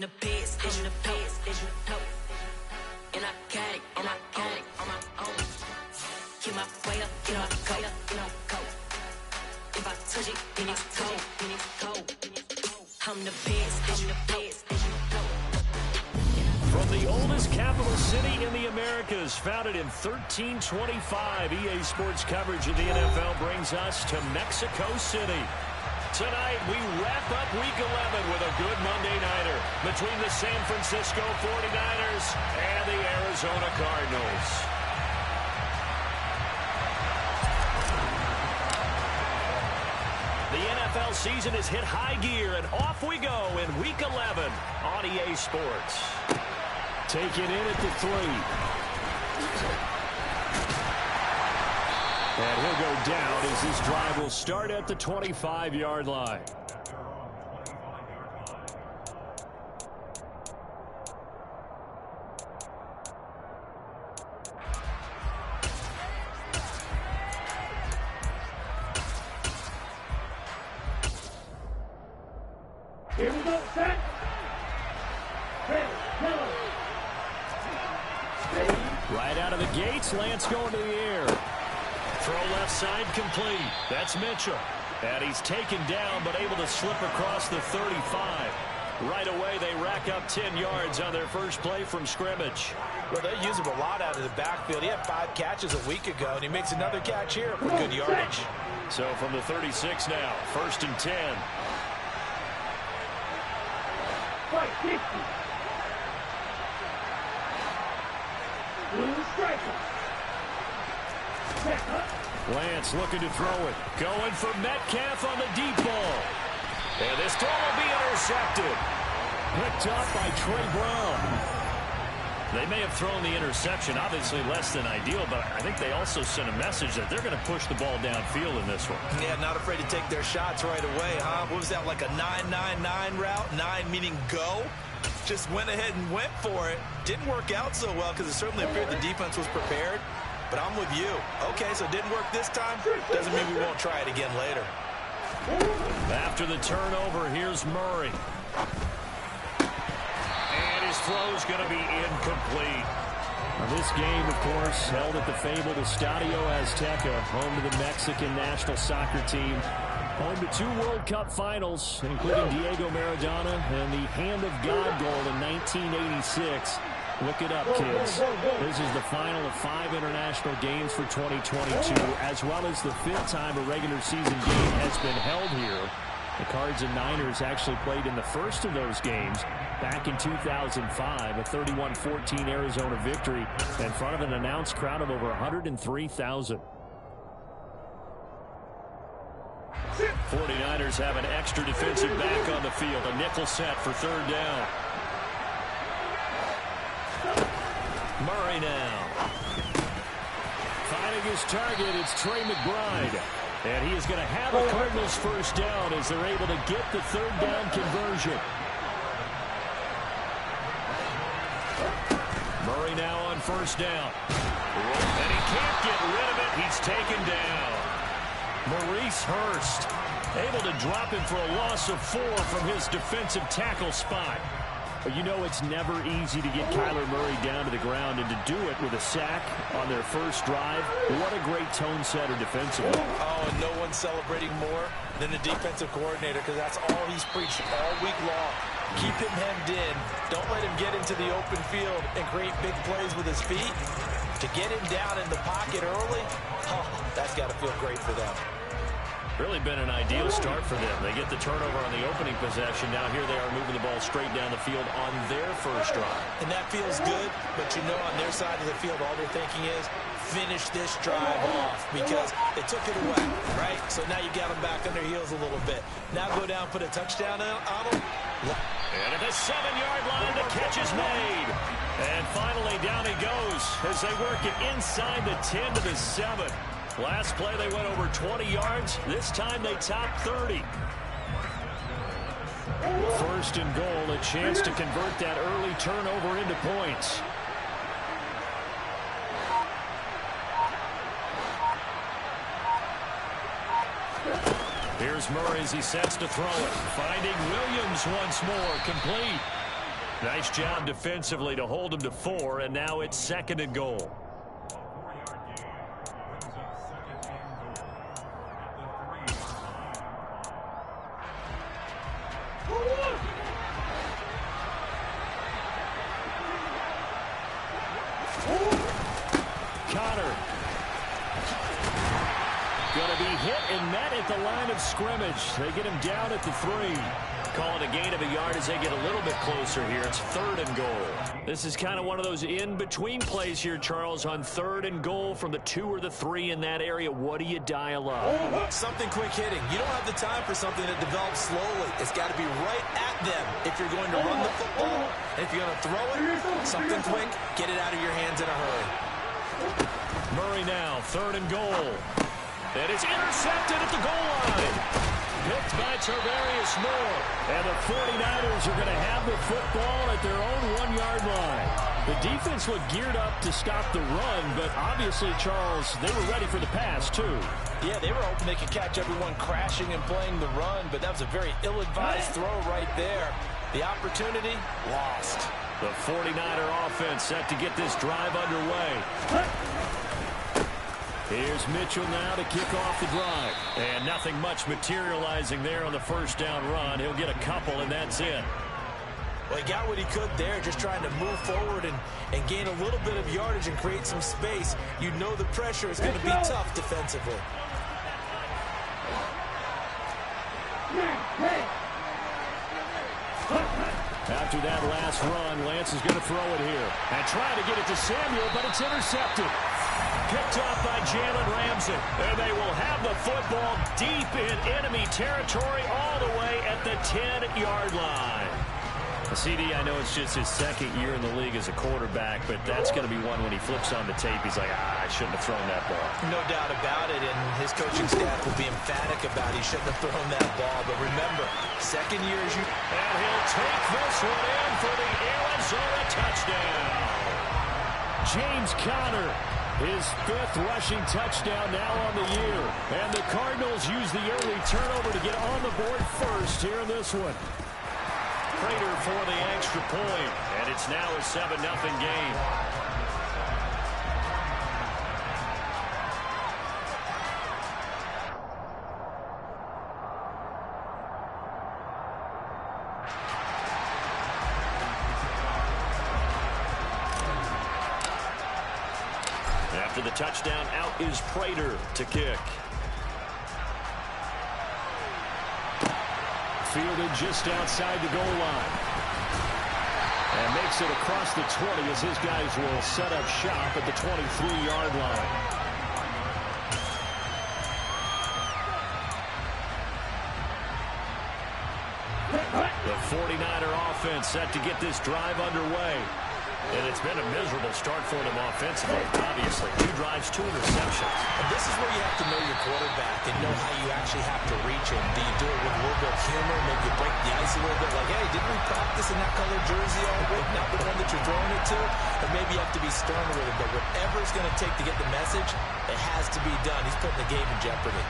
The pigs, in the pigs, and I got it, and I got it on my own. Keep my way up, get off go, go. If I touch it, then it's cold. I'm the pigs, in the pigs, From the oldest capital city in the Americas, founded in 1325, EA Sports coverage of the NFL brings us to Mexico City. Tonight, we wrap up Week 11 with a good Monday nighter between the San Francisco 49ers and the Arizona Cardinals. The NFL season has hit high gear, and off we go in Week 11 on EA Sports. Taken in at the 3. And he'll go down as this drive will start at the 25-yard line. Here we go, set. Right out of the gates, Lance going to the air. Throw left side complete. That's Mitchell. And he's taken down but able to slip across the 35. Right away, they rack up 10 yards on their first play from scrimmage. Well, they use him a lot out of the backfield. He had 5 catches a week ago, and he makes another catch here for good yardage. So from the 36 now, 1st and 10. Right, 50. Blue striker. Lance looking to throw it. Going for Metcalf on the deep ball. And this throw will be intercepted. Picked up by Trey Brown. They may have thrown the interception, obviously less than ideal, but I think they also sent a message that they're going to push the ball downfield in this one. Yeah, not afraid to take their shots right away, huh? What was that, like a 9-9-9 route? 9 meaning go? Just went ahead and went for it. Didn't work out so well because it certainly appeared the defense was prepared. But I'm with you. Okay, so it didn't work this time. Doesn't mean we won't try it again later. After the turnover, here's Murray. And his throw's going to be incomplete. Now, this game, of course, held at the fabled Estadio Azteca, home to the Mexican national soccer team. Home to 2 World Cup finals, including Diego Maradona and the Hand of God goal in 1986. Look it up, kids. This is the final of 5 international games for 2022, as well as the 5th time a regular season game has been held here. The Cards and Niners actually played in the first of those games back in 2005, a 31-14 Arizona victory in front of an announced crowd of over 103,000. 49ers have an extra defensive back on the field, a nickel set for 3rd down. Murray now. Finding his target, it's Trey McBride. And he is going to have a Cardinals first down as they're able to get the 3rd down conversion. Murray now on 1st down. And he can't get rid of it. He's taken down. Maurice Hurst able to drop him for a loss of 4 from his defensive tackle spot. But you know it's never easy to get Kyler Murray down to the ground, and to do it with a sack on their first drive, what a great tone setter defensively. Oh, and no one's celebrating more than the defensive coordinator, because that's all he's preached all week long. Keep him hemmed in. Don't let him get into the open field and create big plays with his feet. To get him down in the pocket early, oh, that's got to feel great for them. Really been an ideal start for them. They get the turnover on the opening possession. Now here they are moving the ball straight down the field on their first drive. And that feels good, but you know on their side of the field all they're thinking is finish this drive off because they took it away, right? So now you got them back on their heels a little bit. Now go down, put a touchdown on them. And at the 7-yard line, the catch is made. And finally down he goes as they work it inside the 10 to the 7. Last play, they went over 20 yards. This time, they topped 30. 1st and goal, a chance to convert that early turnover into points. Here's Murray as he sets to throw it. Finding Williams once more, complete. Nice job defensively to hold him to 4, and now it's 2nd and goal. Connor. Going to be hit and met at the line of scrimmage. They get him down at the 3. Calling a gain of a yard as they get a little bit closer here. It's 3rd and goal. This is kind of one of those in-between plays here, Charles, on 3rd and goal from the 2 or the 3 in that area. What do you dial up? Something quick hitting. You don't have the time for something that develops slowly. It's got to be right at them if you're going to run the football. And if you're going to throw it, something quick, get it out of your hands in a hurry. Murray now, 3rd and goal. And it's intercepted at the goal line. Picked by Tarvarius Moore. And the 49ers are going to have the football at their own 1-yard line. The defense looked geared up to stop the run, but obviously, Charles, they were ready for the pass, too. Yeah, they were hoping they could catch everyone crashing and playing the run, but that was a very ill-advised throw right there. The opportunity, lost. The 49er offense set to get this drive underway. Here's Mitchell now to kick off the drive. And nothing much materializing there on the first down run. He'll get a couple, and that's it. Well, he got what he could there, just trying to move forward and gain a little bit of yardage and create some space. You know the pressure is going to be tough defensively. After that last run, Lance is going to throw it here. And try to get it to Samuel, but it's intercepted. Picked off by Jalen Ramsey. And they will have the football deep in enemy territory all the way at the 10-yard line. CD, I know it's just his 2nd year in the league as a quarterback, but that's going to be one when he flips on the tape, he's like, I shouldn't have thrown that ball. No doubt about it, and his coaching staff will be emphatic about he shouldn't have thrown that ball. But remember, 2nd year as you... And he'll take this one in for the Arizona touchdown. James Conner, his 5th rushing touchdown now on the year. And the Cardinals use the early turnover to get on the board first here in this one. Prater for the extra point, and it's now a 7-0 game. After the touchdown, out is Prater to kick. Fielded just outside the goal line. And makes it across the 20 as his guys will set up shop at the 23-yard line. The 49er offense set to get this drive underway. And it's been a miserable start for them offensively, obviously. 2 drives, 2 interceptions. And this is where you have to know your quarterback and know how you actually have to reach him. Do you do it with a little bit of humor? Maybe you break the ice a little bit like, hey, didn't we practice in that color jersey all week? Not the one that you're throwing it to? Or maybe you have to be stern with him. But whatever it's going to take to get the message, it has to be done. He's putting the game in jeopardy.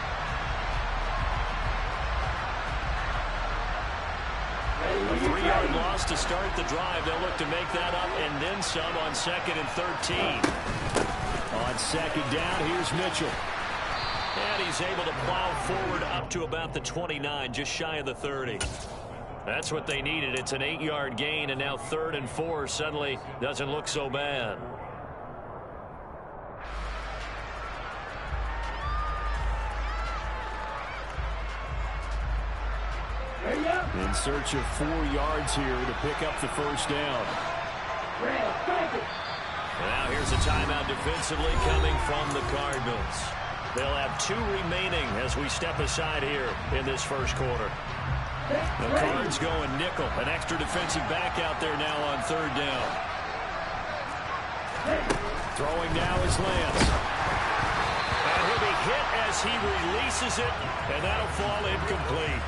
A 3-yard loss to start the drive. They'll look to make that up and then some on 2nd and 13. On 2nd down, here's Mitchell. And he's able to plow forward up to about the 29, just shy of the 30. That's what they needed. It's an 8-yard gain, and now 3rd and 4 suddenly doesn't look so bad. In search of 4 yards here to pick up the first down. Now here's a timeout defensively coming from the Cardinals. They'll have 2 remaining as we step aside here in this first quarter. The Cards going nickel. An extra defensive back out there now on 3rd down. Throwing now is Lance. And he'll be hit as he releases it, and that'll fall incomplete.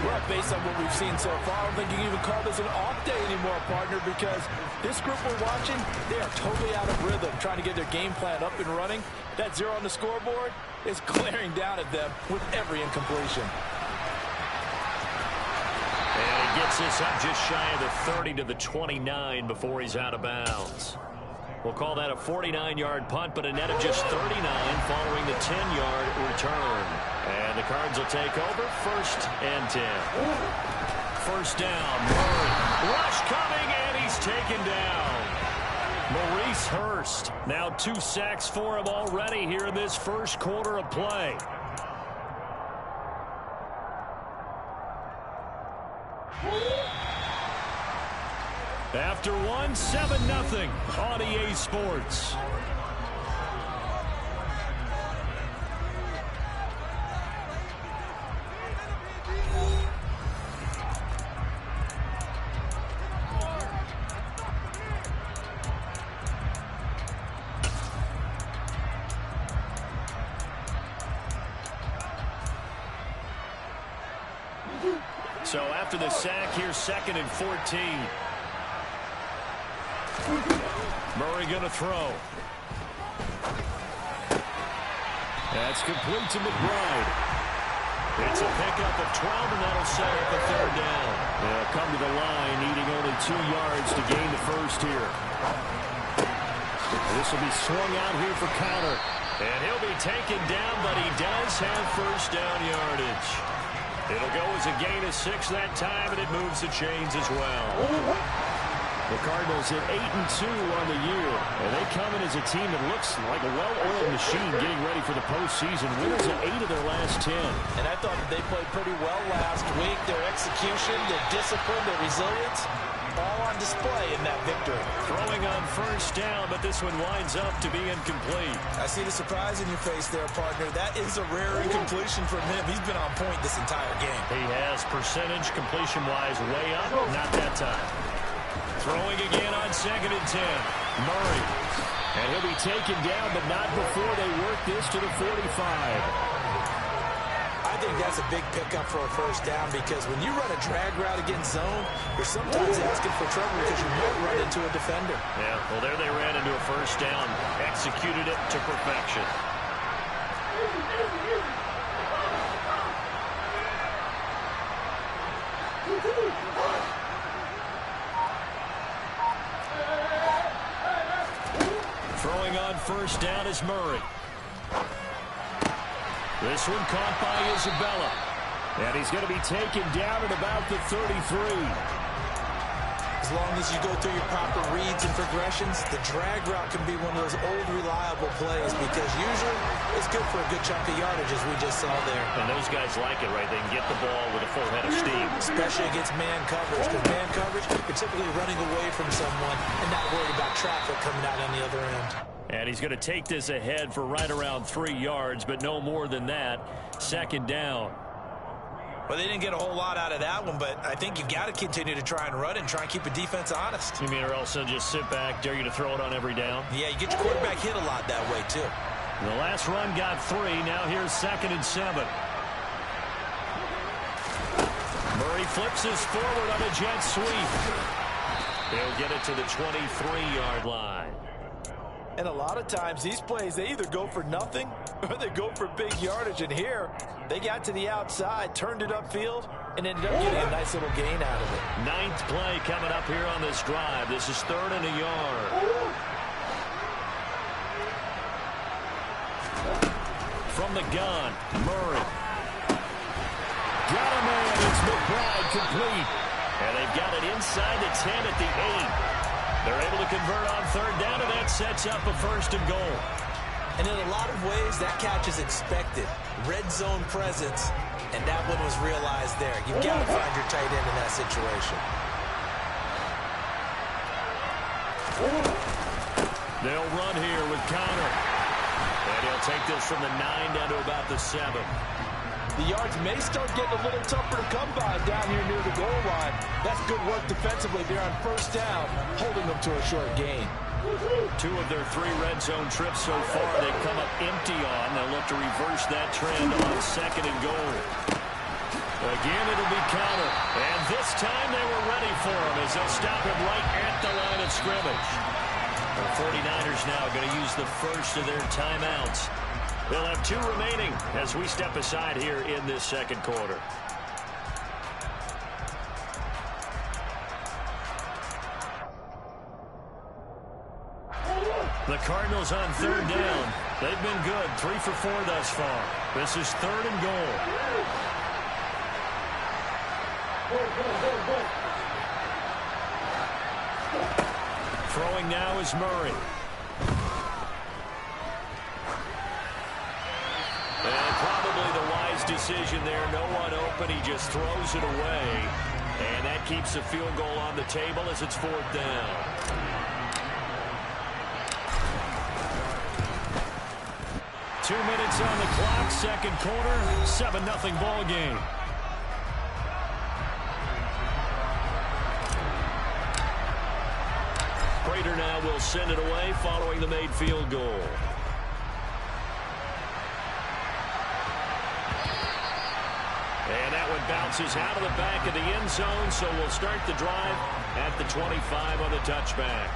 Well, based on what we've seen so far, I don't think you can even call this an off day anymore, partner, because this group we're watching, they are totally out of rhythm, trying to get their game plan up and running. That 0 on the scoreboard is glaring down at them with every incompletion. And he gets this up just shy of the 30 to the 29 before he's out of bounds. We'll call that a 49-yard punt, but a net of just 39 following the 10-yard return. And the Cards will take over 1st and 10. First down, Murray. Rush coming, and he's taken down. Maurice Hurst. Now 2 sacks for him already here in this first quarter of play. After one, 7-0 on EA Sports. So after the sack, here's 2nd and 14. Murray going to throw. That's complete to McBride. It's a pickup of 12, and that'll set up a 3rd down. They'll come to the line, needing only 2 yards to gain the first here. This will be swung out here for counter. And he'll be taken down, but he does have first down yardage. It'll go as a gain of 6 that time, and it moves the chains as well. The Cardinals hit 8-2 on the year, and they come in as a team that looks like a well-oiled machine getting ready for the postseason. Winners of 8 of their last 10. And I thought that they played pretty well last week. Their execution, their discipline, their resilience, all on display in that victory. Throwing on first down, but this one winds up to be incomplete. I see the surprise in your face there, partner. That is a rare incompletion from him. He's been on point this entire game. He has percentage completion-wise way up, not that time. Throwing again on 2nd and 10. Murray. And he'll be taken down, but not before they work this to the 45. I think that's a big pickup for a first down because when you run a drag route against zone, you're sometimes asking for trouble because you might run into a defender. Yeah, well, there they ran into a first down. Executed it to perfection. Throwing on first down is Murray. This one caught by Isabella. And he's going to be taken down at about the 33. As long as you go through your proper reads and progressions, the drag route can be one of those old reliable plays because usually it's good for a good chunk of yardage as we just saw there. And those guys like it, right? They can get the ball with a full head of steam. Especially against man coverage because man coverage, you're typically running away from someone and not worried about traffic coming out on the other end. And he's going to take this ahead for right around 3 yards, but no more than that. 2nd down. Well, they didn't get a whole lot out of that one, but I think you've got to continue to try and run and try and keep the defense honest. You mean or else they'll just sit back, dare you to throw it on every down? Yeah, you get your quarterback hit a lot that way, too. The last run got 3. Now here's 2nd and 7. Murray flips this forward on a jet sweep. He'll get it to the 23-yard line. And a lot of times these plays, they either go for nothing or they go for big yardage. And here, they got to the outside, turned it upfield, and ended up getting a nice little gain out of it. 9th play coming up here on this drive. This is 3rd and a yard. From the gun, Murray. Got a man. It's McBride complete. And they've got it inside the 10 at the 8. They're able to convert on 3rd down, and that sets up a 1st and goal. And in a lot of ways, that catch is expected. Red zone presence, and that one was realized there. You've got to find your tight end in that situation. They'll run here with Connor. And he'll take this from the 9 down to about the 7. The yards may start getting a little tougher to come by down here near the goal line. That's good work defensively there on 1st down, holding them to a short gain. 2 of their 3 red zone trips so far they've come up empty on. They'll look to reverse that trend on 2nd and goal. Again, it'll be Connor. And this time they were ready for him as they'll stop him right at the line of scrimmage. The 49ers now going to use the first of their timeouts. They'll have 2 remaining as we step aside here in this 2nd quarter. The Cardinals on third down. They've been good, 3 for 4 thus far. This is 3rd and goal. Throwing now is Murray. And probably the wise decision there. No one open. He just throws it away. And that keeps the field goal on the table as it's 4th down. Two minutes on the clock, second quarter, 7-0 ball game. Prater now will send it away following the made field goal. And that one bounces out of the back of the end zone, so we'll start the drive at the 25 on the touchback.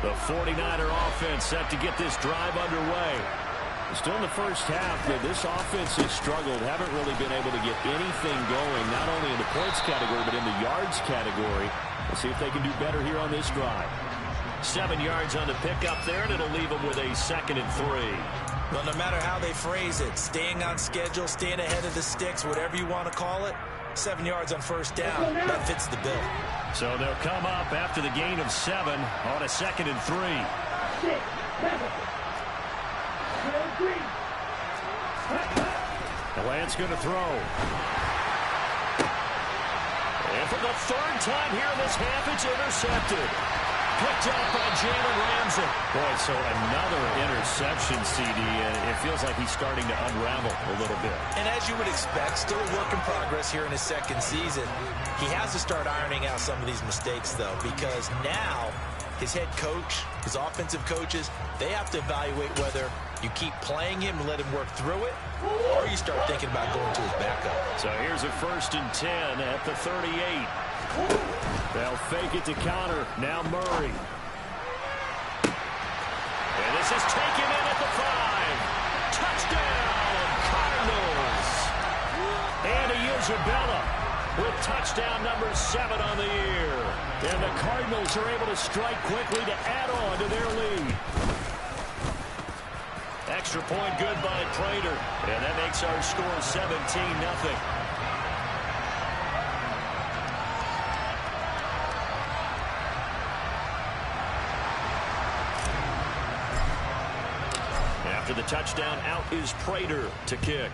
The 49er offense set to get this drive underway. Still in the first half, but this offense has struggled. Haven't really been able to get anything going, not only in the points category, but in the yards category. We'll see if they can do better here on this drive. 7 yards on the pickup there, and it'll leave them with a 2nd and 3. Well, no matter how they phrase it, staying on schedule, staying ahead of the sticks, whatever you want to call it, 7 yards on first down, that fits the bill. So they'll come up after the gain of 7 on a 2nd and 3. 6, 7. Lance going to throw. And for the 3rd time here in this half, it's intercepted. Picked up by Jalen Ramsey. Boy, so another interception, CD. It feels like he's starting to unravel a little bit. And as you would expect, still a work in progress here in his 2nd season. He has to start ironing out some of these mistakes, though, because now his head coach, his offensive coaches, they have to evaluate whether you keep playing him and let him work through it, or you start thinking about going to his backup. So here's a 1st and 10 at the 38. They'll fake it to counter. Now Murray. And this is taken in at the 5. Touchdown, Cardinals. And Isabella with touchdown number 7 on the year. And the Cardinals are able to strike quickly to add on to their lead. Extra point good by Prater. And that makes our score 17-0. After the touchdown, out is Prater to kick.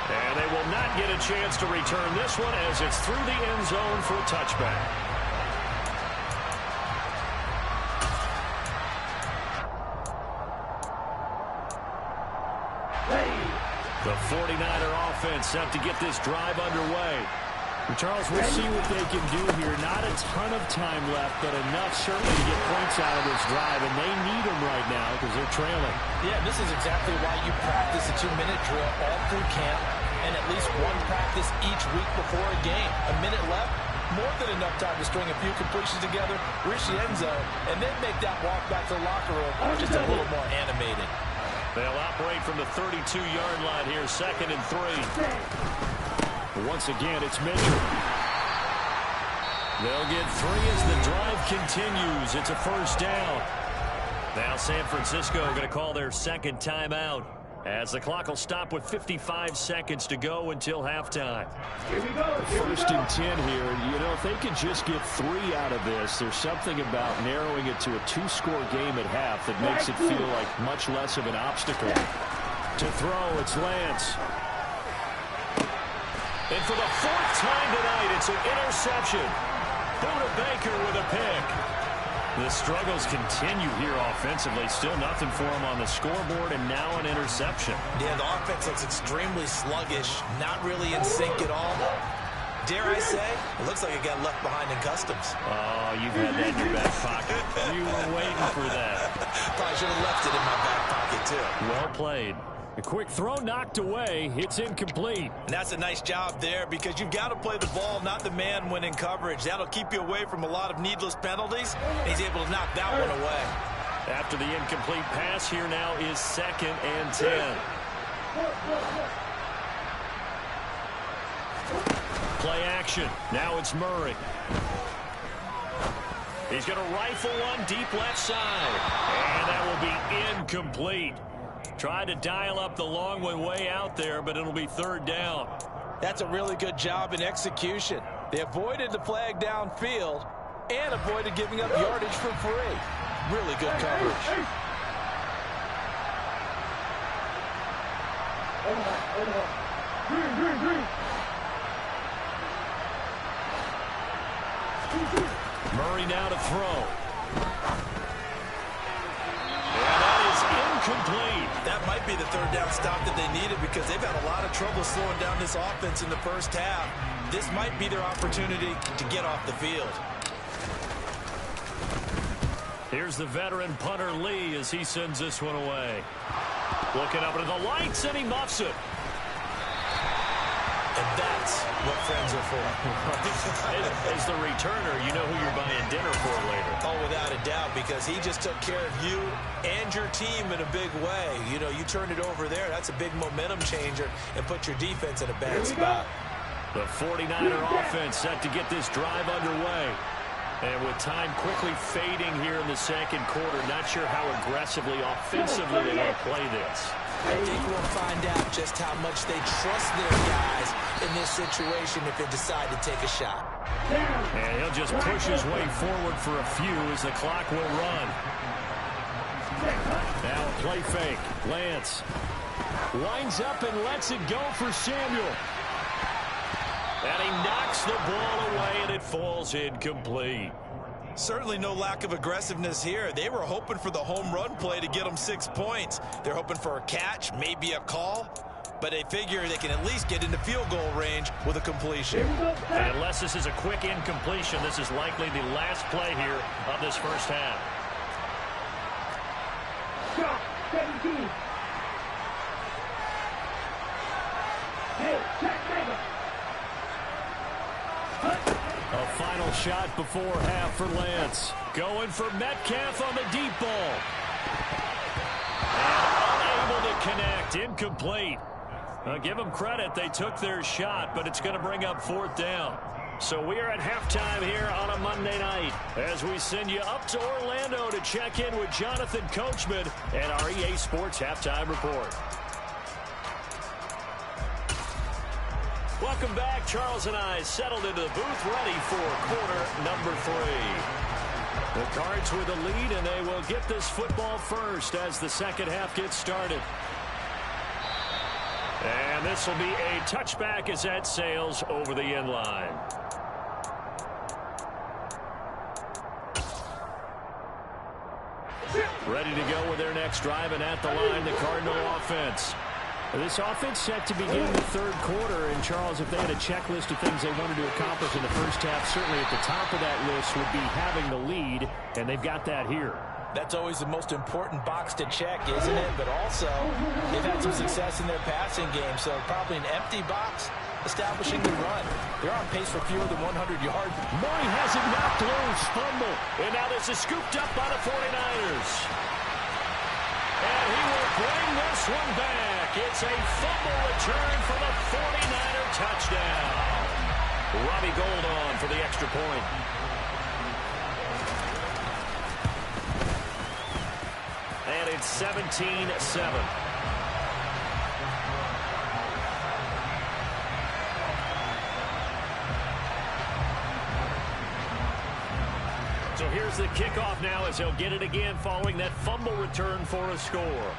And they will not get a chance to return this one as it's through the end zone for a touchback. The 49er offense set to get this drive underway. Charles, we'll see what they can do here. Not a ton of time left, but enough certainly to get points out of this drive, and they need them right now because they're trailing. Yeah, this is exactly why you practice a 2-minute drill all through camp and at least one practice each week before a game. A minute left, more than enough time to string a few completions together, reach the end zone, and then make that walk back to the locker room just a little more animated. They'll operate from the 32-yard line here, 2nd and 3. Once again, it's Mitchell. They'll get 3 as the drive continues. It's a 1st down. Now San Francisco going to call their 2nd timeout as the clock will stop with 55 seconds to go until halftime. Here we go. 1st and 10 here. You know, if they could just get 3 out of this, there's something about narrowing it to a 2-score game at half that makes it feel like much less of an obstacle. To throw, it's Lance. And for the 4th time tonight, it's an interception. Buda Baker with a pick. The struggles continue here offensively. Still nothing for him on the scoreboard, and now an interception. Yeah, the offense looks extremely sluggish, not really in sync at all. Dare I say, it looks like it got left behind in customs. Oh, you've had that in your back pocket. You were waiting for that. Probably should have left it in my back pocket, too. Well played. A quick throw knocked away. It's incomplete. And that's a nice job there because you've got to play the ball, not the man when in coverage. That'll keep you away from a lot of needless penalties. And he's able to knock that one away. After the incomplete pass, here now is 2nd and 10. Play action. Now it's Murray. He's going to rifle one deep left side. And that will be incomplete. Tried to dial up the long one way out there, but it'll be 3rd down. That's a really good job in execution. They avoided the flag downfield and avoided giving up yardage for free. Really good coverage. Murray now to throw. And that is incomplete. That might be the 3rd down stop that they needed because they've had a lot of trouble slowing down this offense in the first half. This might be their opportunity to get off the field. Here's the veteran punter Lee as he sends this one away. Looking up into the lights, and he muffs it. And that's what friends are for. As the returner, you know who you're buying dinner for later. Oh, without a doubt, because he just took care of you and your team in a big way. You know, you turned it over there. That's a big momentum changer and put your defense in a bad spot. The 49er offense set to get this drive underway. And with time quickly fading here in the 2nd quarter, not sure how aggressively, offensively they want to play this. I think we'll find out just how much they trust their guys in this situation if they decide to take a shot. And he'll just push his way forward for a few as the clock will run. Now a play fake. Lance winds up and lets it go for Samuel. And he knocks the ball away, and it falls incomplete. Certainly no lack of aggressiveness here. They were hoping for the home run play to get them 6 points. They're hoping for a catch, maybe a call, but they figure they can at least get into field goal range with a completion. And unless this is a quick incompletion, this is likely the last play here of this first half. Shot 17. Hey, check Mega. A final shot before half for Lance. Going for Metcalf on the deep ball. And unable to connect. Incomplete. Give them credit. They took their shot, but it's going to bring up 4th down. So we are at halftime here on a Monday night as we send you up to Orlando to check in with Jonathan Coachman and our EA Sports Halftime Report. Welcome back. Charles and I settled into the booth ready for quarter number 3. The Cards with the lead, and they will get this football first as the 2nd half gets started. And this will be a touchback as that sails over the end line. Ready to go with their next drive, and at the line, the Cardinal offense. This offense set to begin the 3rd quarter, and Charles, if they had a checklist of things they wanted to accomplish in the first half, certainly at the top of that list would be having the lead, and they've got that here. That's always the most important box to check, isn't it? But also, they've had some success in their passing game, so probably an empty box establishing the run. They're on pace for fewer than 100 yards. Murray has it knocked loose, fumble, and now this is scooped up by the 49ers. And he will bring this one back. It's a fumble return for the 49er touchdown. Robbie Gould on for the extra point. And it's 17-7. So here's the kickoff now as he'll get it again following that fumble return for a score.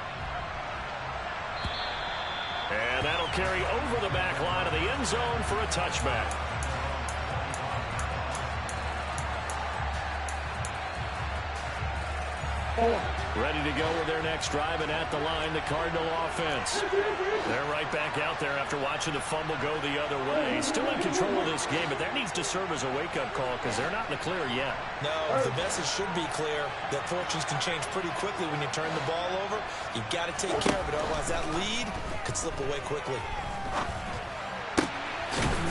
And that'll carry over the back line of the end zone for a touchback. Ready to go with their next drive, and at the line, the Cardinal offense. They're right back out there after watching the fumble go the other way. Still in control of this game, but that needs to serve as a wake-up call because they're not in the clear yet. No, the message should be clear that fortunes can change pretty quickly when you turn the ball over. You've got to take care of it, otherwise that lead could slip away quickly.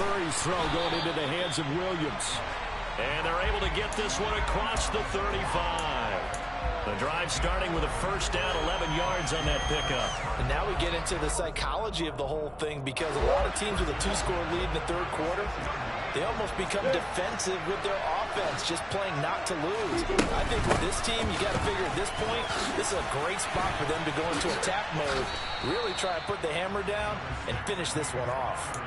Murray's throw going into the hands of Williams. And they're able to get this one across the 35. The drive starting with a first down, 11 yards on that pickup. And now we get into the psychology of the whole thing, because a lot of teams with a 2-score lead in the third quarter, they almost become defensive with their offense, just playing not to lose. I think with this team, you got to figure at this point, this is a great spot for them to go into attack mode, really try to put the hammer down and finish this one off.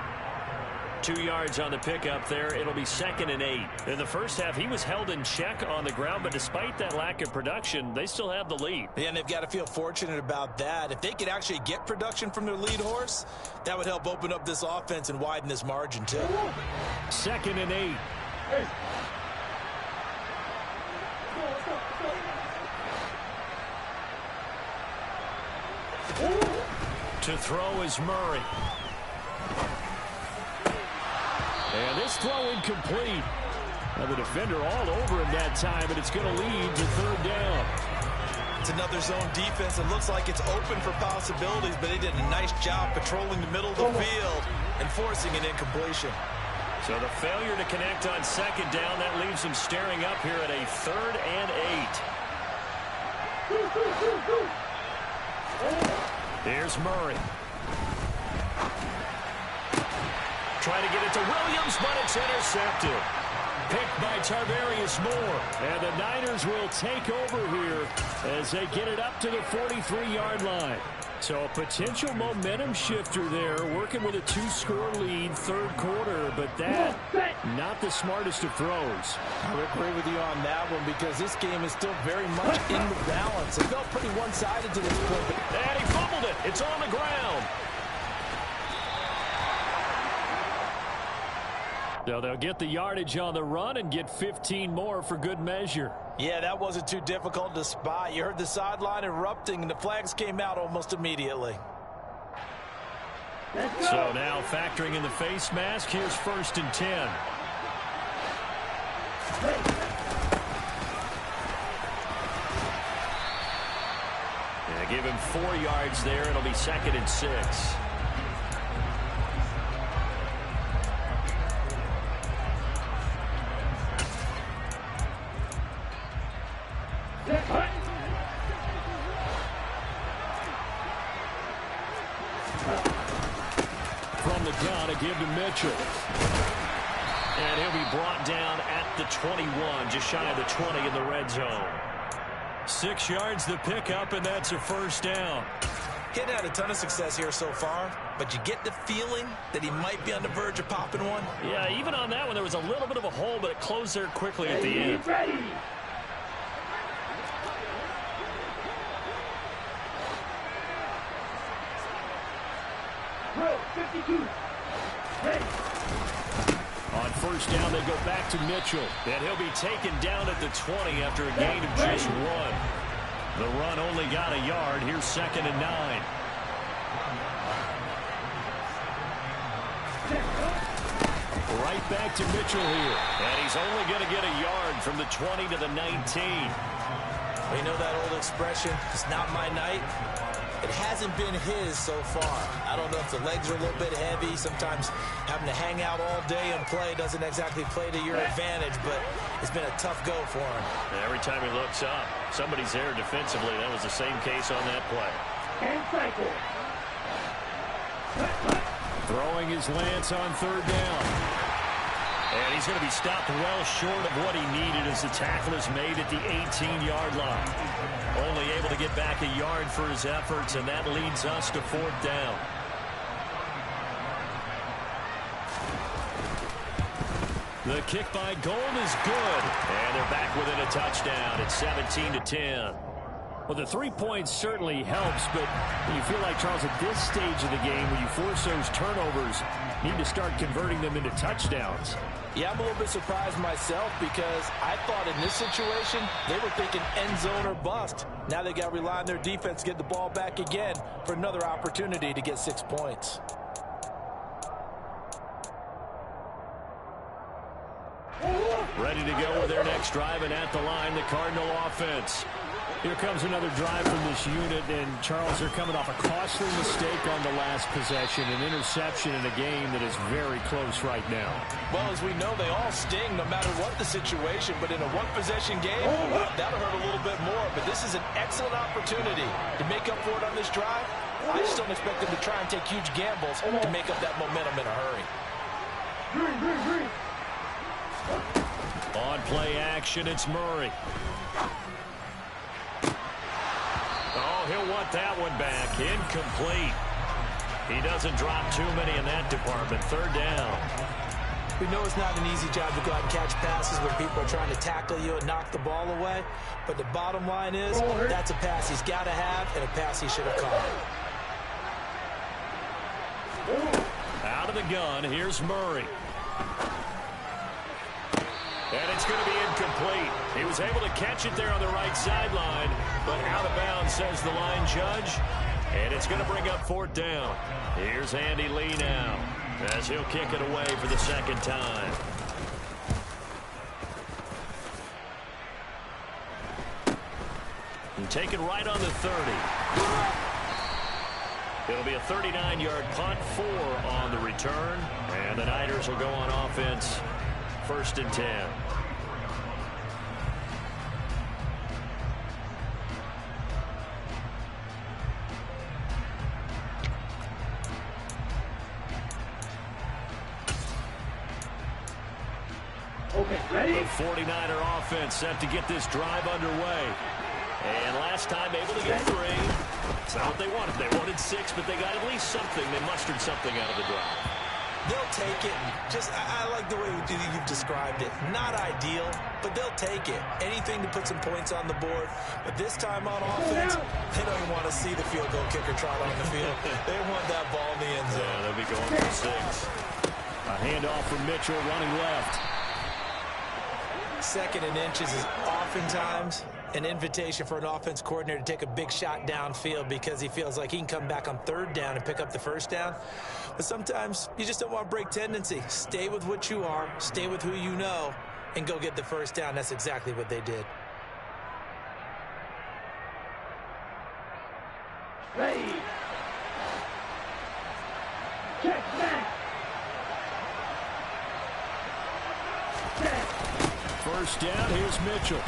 2 yards on the pickup there. It'll be 2nd and 8. In the first half, he was held in check on the ground, but despite that lack of production, they still have the lead. Yeah, and they've got to feel fortunate about that. If they could actually get production from their lead horse, that would help open up this offense and widen this margin, too. 2nd and 8. To throw is Murray. And this throw incomplete. Now the defender all over him that time, but it's going to lead to third down. It's another zone defense. It looks like it's open for possibilities, but they did a nice job patrolling the middle of the field and forcing an incompletion. So the failure to connect on second down, that leaves them staring up here at a 3rd and 8. Here's Murray. Trying to get it to Williams, but it's intercepted. Picked by Tarvarius Moore. And the Niners will take over here as they get it up to the 43-yard line. So a potential momentum shifter there, working with a 2-score lead, third quarter, but that, not the smartest of throws. I would agree with you on that one, because this game is still very much in the balance. It felt pretty one-sided to this point. And he fumbled it. It's on the ground. So they'll get the yardage on the run and get 15 more for good measure. Yeah, that wasn't too difficult to spot. You heard the sideline erupting, and the flags came out almost immediately. So now factoring in the face mask, here's 1st and 10. Yeah, give him 4 yards there. It'll be 2nd and 6. From the gun, a give to Mitchell. And he'll be brought down at the 21, just shy of the 20 in the red zone. 6 yards the pickup, and that's a first down. He hadn't had a ton of success here so far, but you get the feeling that he might be on the verge of popping one. Yeah, even on that one, there was a little bit of a hole, but it closed there quickly at the end. Ready. Bro, 52. Ready. On first down, they go back to Mitchell. And he'll be taken down at the 20 after a gain of just 1. The run only got a yard. Here's 2nd and 9. Right back to Mitchell here. And he's only going to get a yard from the 20 to the 19. We know that old expression, it's not my night. It hasn't been his so far. I don't know if the legs are a little bit heavy. Sometimes having to hang out all day and play doesn't exactly play to your advantage, but it's been a tough go for him. And every time he looks up, somebody's there defensively. That was the same case on that play. And cycle. Throwing his Lance on third down. And he's going to be stopped well short of what he needed as the tackle is made at the 18-yard line. Only able to get back a yard for his efforts, and that leads us to 4th down. The kick by Gold is good, and they're back within a touchdown at 17-10. Well, the 3 points certainly helps, but you feel like, Charles, at this stage of the game, when you force those turnovers, need to start converting them into touchdowns. Yeah, I'm a little bit surprised myself because I thought in this situation they were thinking end zone or bust. Now they got to rely on their defense to get the ball back again for another opportunity to get 6 points. Ready to go with their next drive, and at the line, the Cardinal offense. Here comes another drive from this unit, and Charles, they're coming off a costly mistake on the last possession, an interception in a game that is very close right now. Well, as we know, they all sting no matter what the situation, but in a one-possession game, that'll hurt a little bit more. But this is an excellent opportunity to make up for it on this drive. I just don't expect them to try and take huge gambles to make up that momentum in a hurry. On play action, it's Murray. Oh, he'll want that one back. Incomplete. He doesn't drop too many in that department. Third down. We know it's not an easy job to go out and catch passes when people are trying to tackle you and knock the ball away. But the bottom line is, that's a pass he's got to have and a pass he should have caught. Out of the gun, here's Murray. And it's going to be incomplete. He was able to catch it there on the right sideline, but out of bounds, says the line judge. And it's going to bring up fourth down. Here's Andy Lee now, as he'll kick it away for the second time. And taken right on the 30. It'll be a 39-yard punt, 4 on the return. And the Niners will go on offense. First and 10. Okay, ready? The 49er offense set to get this drive underway. And last time able to get 3. It's not what they wanted. They wanted 6, but they got at least something. They mustered something out of the drive. They'll take it. I like the way you've described it. Not ideal, but they'll take it. Anything to put some points on the board. But this time on offense, they don't even want to see the field goal kicker trot on the field. They want that ball in the end zone. Yeah, they'll be going for 6. A handoff from Mitchell running left. Second and inches is oftentimes an invitation for an offense coordinator to take a big shot downfield because he feels like he can come back on third down and pick up the first down. But sometimes you just don't want to break tendency. Stay with what you are, stay with who you know, and go get the first down. That's exactly what they did. Ready. Check back. Set. First down, here's Mitchell.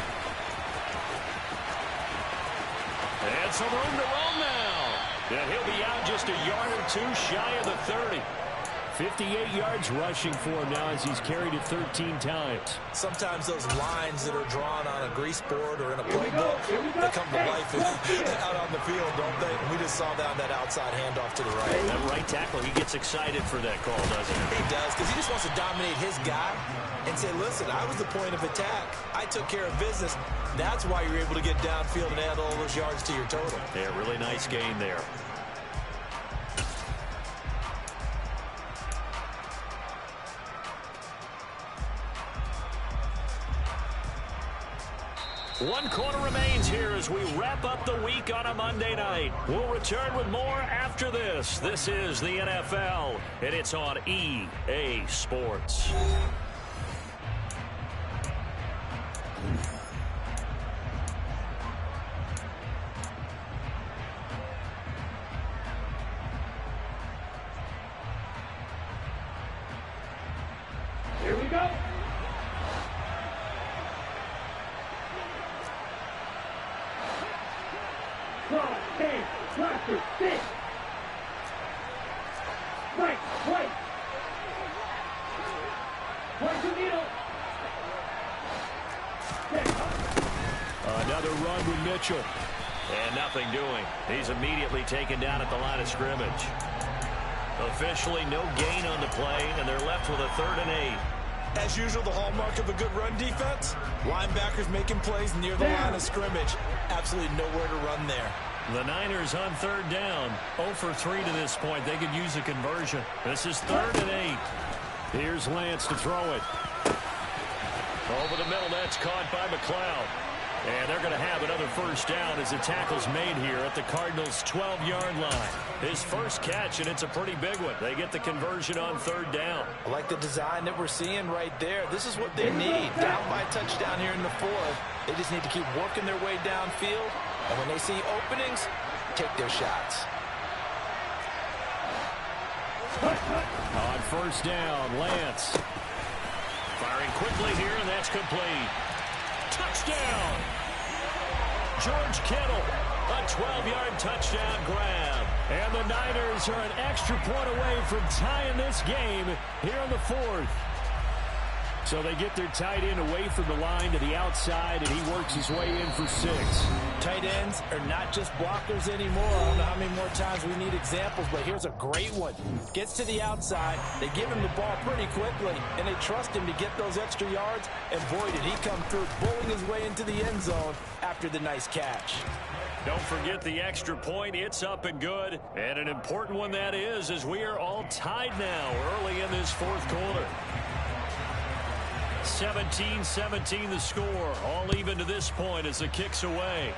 And some room to roam now. And he'll be out just a yard or 2 shy of the 30. 58 yards rushing for him now as he's carried it 13 times. Sometimes those lines that are drawn on a grease board or in a playbook, they come to life out on the field, don't they? And we just saw that outside handoff to the right. That right tackle, he gets excited for that call, doesn't he? He does, because he just wants to dominate his guy and say, listen, I was the point of attack. I took care of business. That's why you're able to get downfield and add all those yards to your total. Yeah, really nice game there. One quarter remains here as we wrap up the week on a Monday night. We'll return with more after this. This is the NFL, and it's on EA Sports. Here we go. Cross, 10, roster, 6. Right, white. White to needle. Another run with Mitchell. And nothing doing. He's immediately taken down at the line of scrimmage. Officially no gain on the play, and they're left with a 3rd and 8. As usual, the hallmark of a good run defense, linebackers making plays near the line of scrimmage. Absolutely nowhere to run there. The Niners on third down. 0 for 3 to this point. They could use a conversion. This is 3rd and 8. Here's Lance to throw it. Over the middle, that's caught by McLeod. And they're going to have another first down as the tackle's made here at the Cardinals' 12-yard line. His first catch, and it's a pretty big one. They get the conversion on third down. I like the design that we're seeing right there. This is what they need. Down by a touchdown here in the 4th. They just need to keep working their way downfield. And when they see openings, take their shots. On first down, Lance. Firing quickly here, and that's complete. Touchdown! George Kittle, a 12-yard touchdown grab. And the Niners are an extra point away from tying this game here in the 4th. So they get their tight end away from the line to the outside, and he works his way in for 6. Tight ends are not just blockers anymore. I don't know how many more times we need examples, but here's a great one. Gets to the outside, they give him the ball pretty quickly, and they trust him to get those extra yards, and boy, did he come through, bowling his way into the end zone after the nice catch. Don't forget the extra point. It's up and good, and an important one that is, as we are all tied now early in this 4th quarter. 17-17 the score, all even to this point as the kick's away.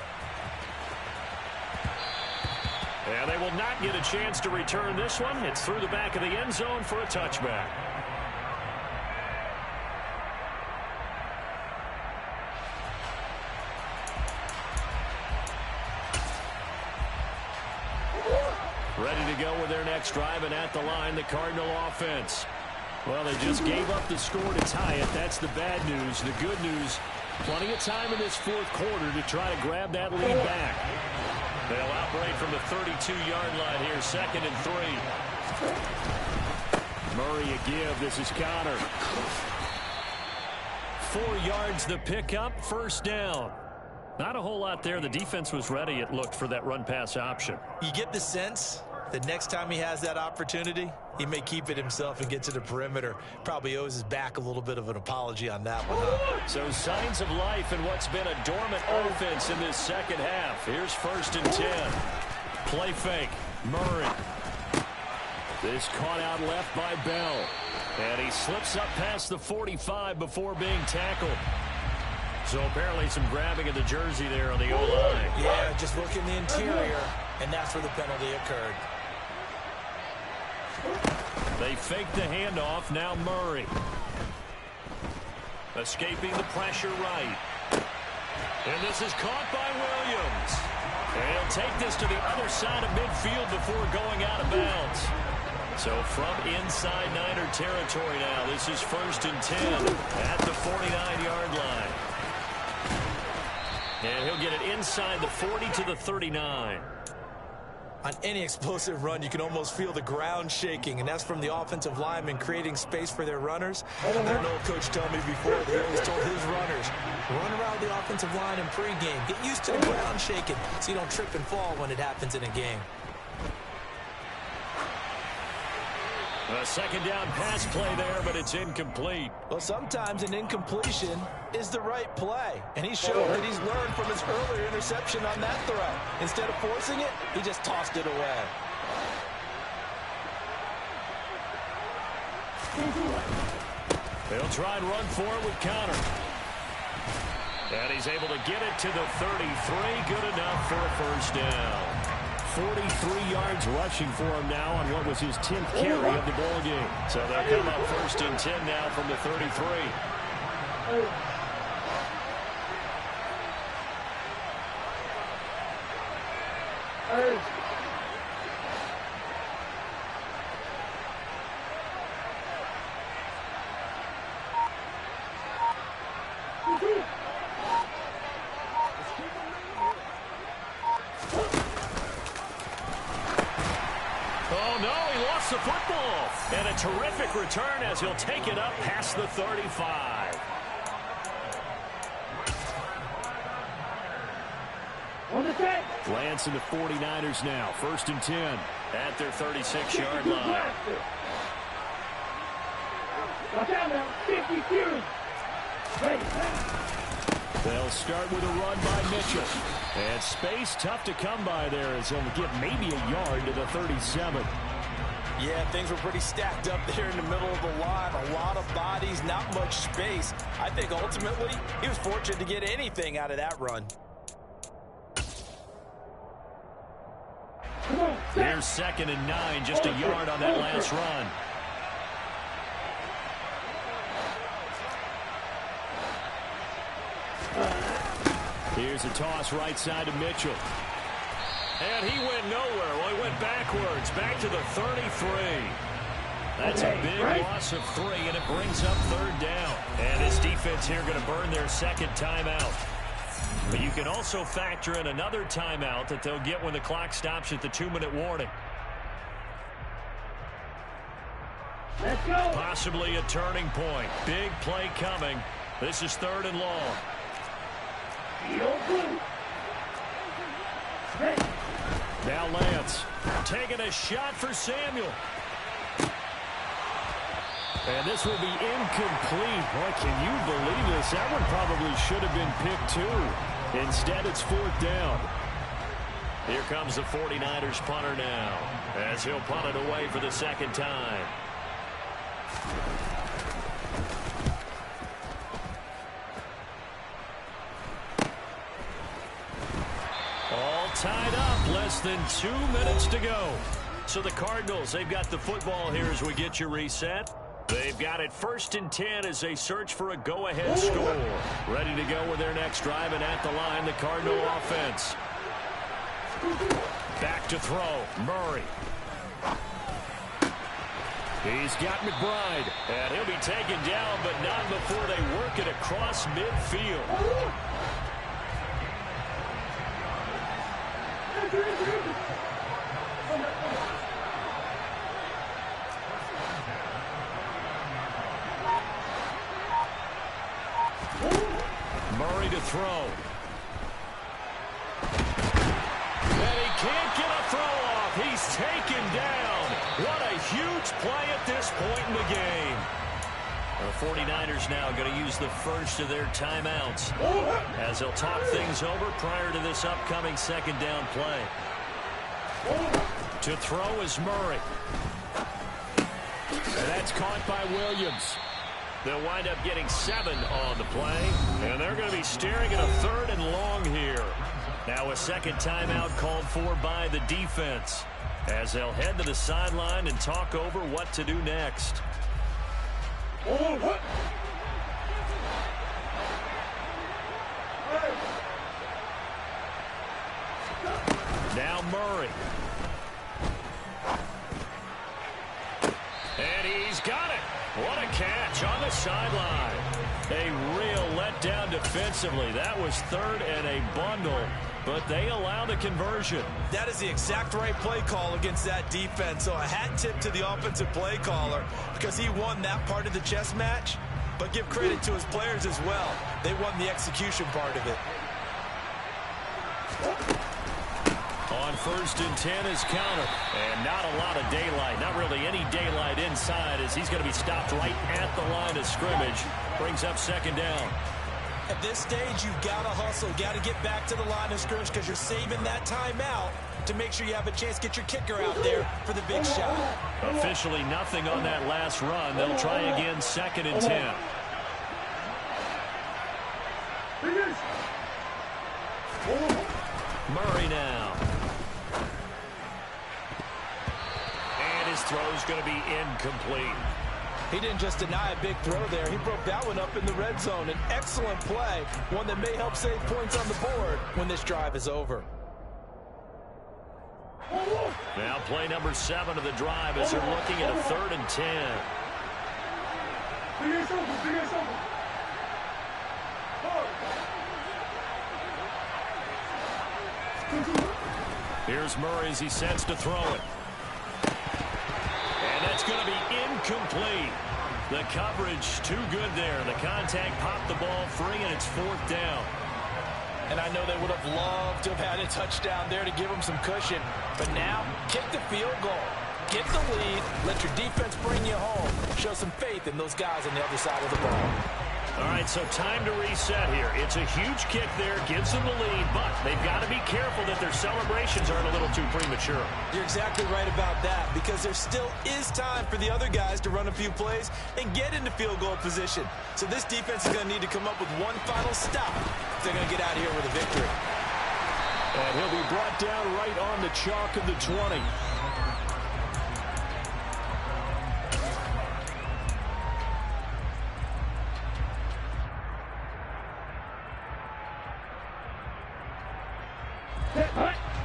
And they will not get a chance to return this one. It's through the back of the end zone for a touchback. Ready to go with their next drive, and at the line, the Cardinal offense. Well, they just gave up the score to tie it. That's the bad news. The good news, plenty of time in this 4th quarter to try to grab that lead back. They'll operate from the 32-yard line here, 2nd and 3. Murray a give. This is Connor. 4 yards the pickup, first down. Not a whole lot there. The defense was ready, it looked, for that run-pass option. You get the sense that next time he has that opportunity, he may keep it himself and get to the perimeter. Probably owes his back a little bit of an apology on that one, huh? So signs of life in what's been a dormant offense in this second half. Here's 1st and 10. Play fake. Murray. This caught out left by Bell. And he slips up past the 45 before being tackled. So apparently some grabbing of the jersey there on the O-line. Yeah, just look in the interior, and that's where the penalty occurred. They fake the handoff. Now Murray. Escaping the pressure right. And this is caught by Williams. And he'll take this to the other side of midfield before going out of bounds. So from inside Niner territory now, this is 1st and 10 at the 49-yard line. And he'll get it inside the 40 to the 39. On any explosive run, you can almost feel the ground shaking, and that's from the offensive linemen creating space for their runners. I had an old coach tell me before that he always told his runners, run around the offensive line in pregame. Get used to the ground shaking so you don't trip and fall when it happens in a game. A 2nd down pass play there, but it's incomplete. Well, sometimes an incompletion is the right play, and he showed that he's learned from his earlier interception on that throw. Instead of forcing it, he just tossed it away. They'll try and run for it with Connor. And he's able to get it to the 33. Good enough for a first down. 43 yards rushing for him now on what was his 10th carry of the ball game. So they'll come up 1st and 10 now from the 33. The football, and a terrific return as he'll take it up past the 35. Lance and the 49ers now, 1st and 10 at their 36-yard line. Watch out now. Big Safety series. Ready. They'll start with a run by Mitchell. And space tough to come by there as he'll get maybe a yard to the 37. Yeah, things were pretty stacked up there in the middle of the line. A lot of bodies, not much space. I think ultimately he was fortunate to get anything out of that run. Here's 2nd and 9, just a yard on that last run. Here's a toss right side to Mitchell. And he went nowhere. Well, he went backwards, back to the 33. That's a big loss of 3, and it brings up 3rd down. And this defense here going to burn their 2nd timeout. But you can also factor in another timeout that they'll get when the clock stops at the 2-minute warning. Let's go. Possibly a turning point. Big play coming. This is 3rd and long. Now Lance taking a shot for Samuel. And this will be incomplete. Boy, can you believe this? That one probably should have been picked too. Instead, it's 4th down. Here comes the 49ers punter now as he'll punt it away for the 2nd time. All tied up, less than 2 minutes to go. So the Cardinals, they've got the football here as we get you reset. They've got it 1st and 10 as they search for a go-ahead score. Ready to go with their next drive, and at the line, the Cardinal offense. Back to throw, Murray. He's got McBride, and he'll be taken down, but not before they work it across midfield. Murray to throw. And he can't get a throw off. He's taken down. What a huge play at this point in the game. The 49ers now going to use the first of their timeouts as they'll talk things over prior to this upcoming 2nd down play. To throw is Murray. And that's caught by Williams. They'll wind up getting 7 on the play, and they're going to be staring at a 3rd and long here. Now a 2nd timeout called for by the defense as they'll head to the sideline and talk over what to do next. Now Murray. And he's got it. What a catch on the sideline. A real letdown defensively. That was 3rd and a bundle, but they allow the conversion. That is the exact right play call against that defense. So a hat tip to the offensive play caller because he won that part of the chess match, but give credit to his players as well. They won the execution part of it. On 1st and 10 is counter. And not a lot of daylight. Not really any daylight inside as he's going to be stopped right at the line of scrimmage. Brings up 2nd down. At this stage, you've got to hustle. Got to get back to the line of scrimmage because you're saving that timeout to make sure you have a chance to get your kicker out there for the big shot. Officially nothing on that last run. They'll try again 2nd and 10. Murray now. And his throw's going to be incomplete. He didn't just deny a big throw there. He broke that one up in the red zone. An excellent play, one that may help save points on the board when this drive is over. Now play number 7 of the drive as they're looking at a 3rd and 10. Here's Murray as he sets to throw it. And that's going to be incomplete. The coverage too good there. The contact popped the ball free, and it's 4th down. And I know they would have loved to have had a touchdown there to give them some cushion. But now, kick the field goal. Get the lead, let your defense bring you home. Show some faith in those guys on the other side of the ball. All right, so time to reset here. It's a huge kick there, gives them the lead, but they've got to be careful that their celebrations aren't a little too premature. You're exactly right about that, because there still is time for the other guys to run a few plays and get into field goal position. So this defense is going to need to come up with one final stop if they're going to get out of here with a victory. And he'll be brought down right on the chalk of the 20.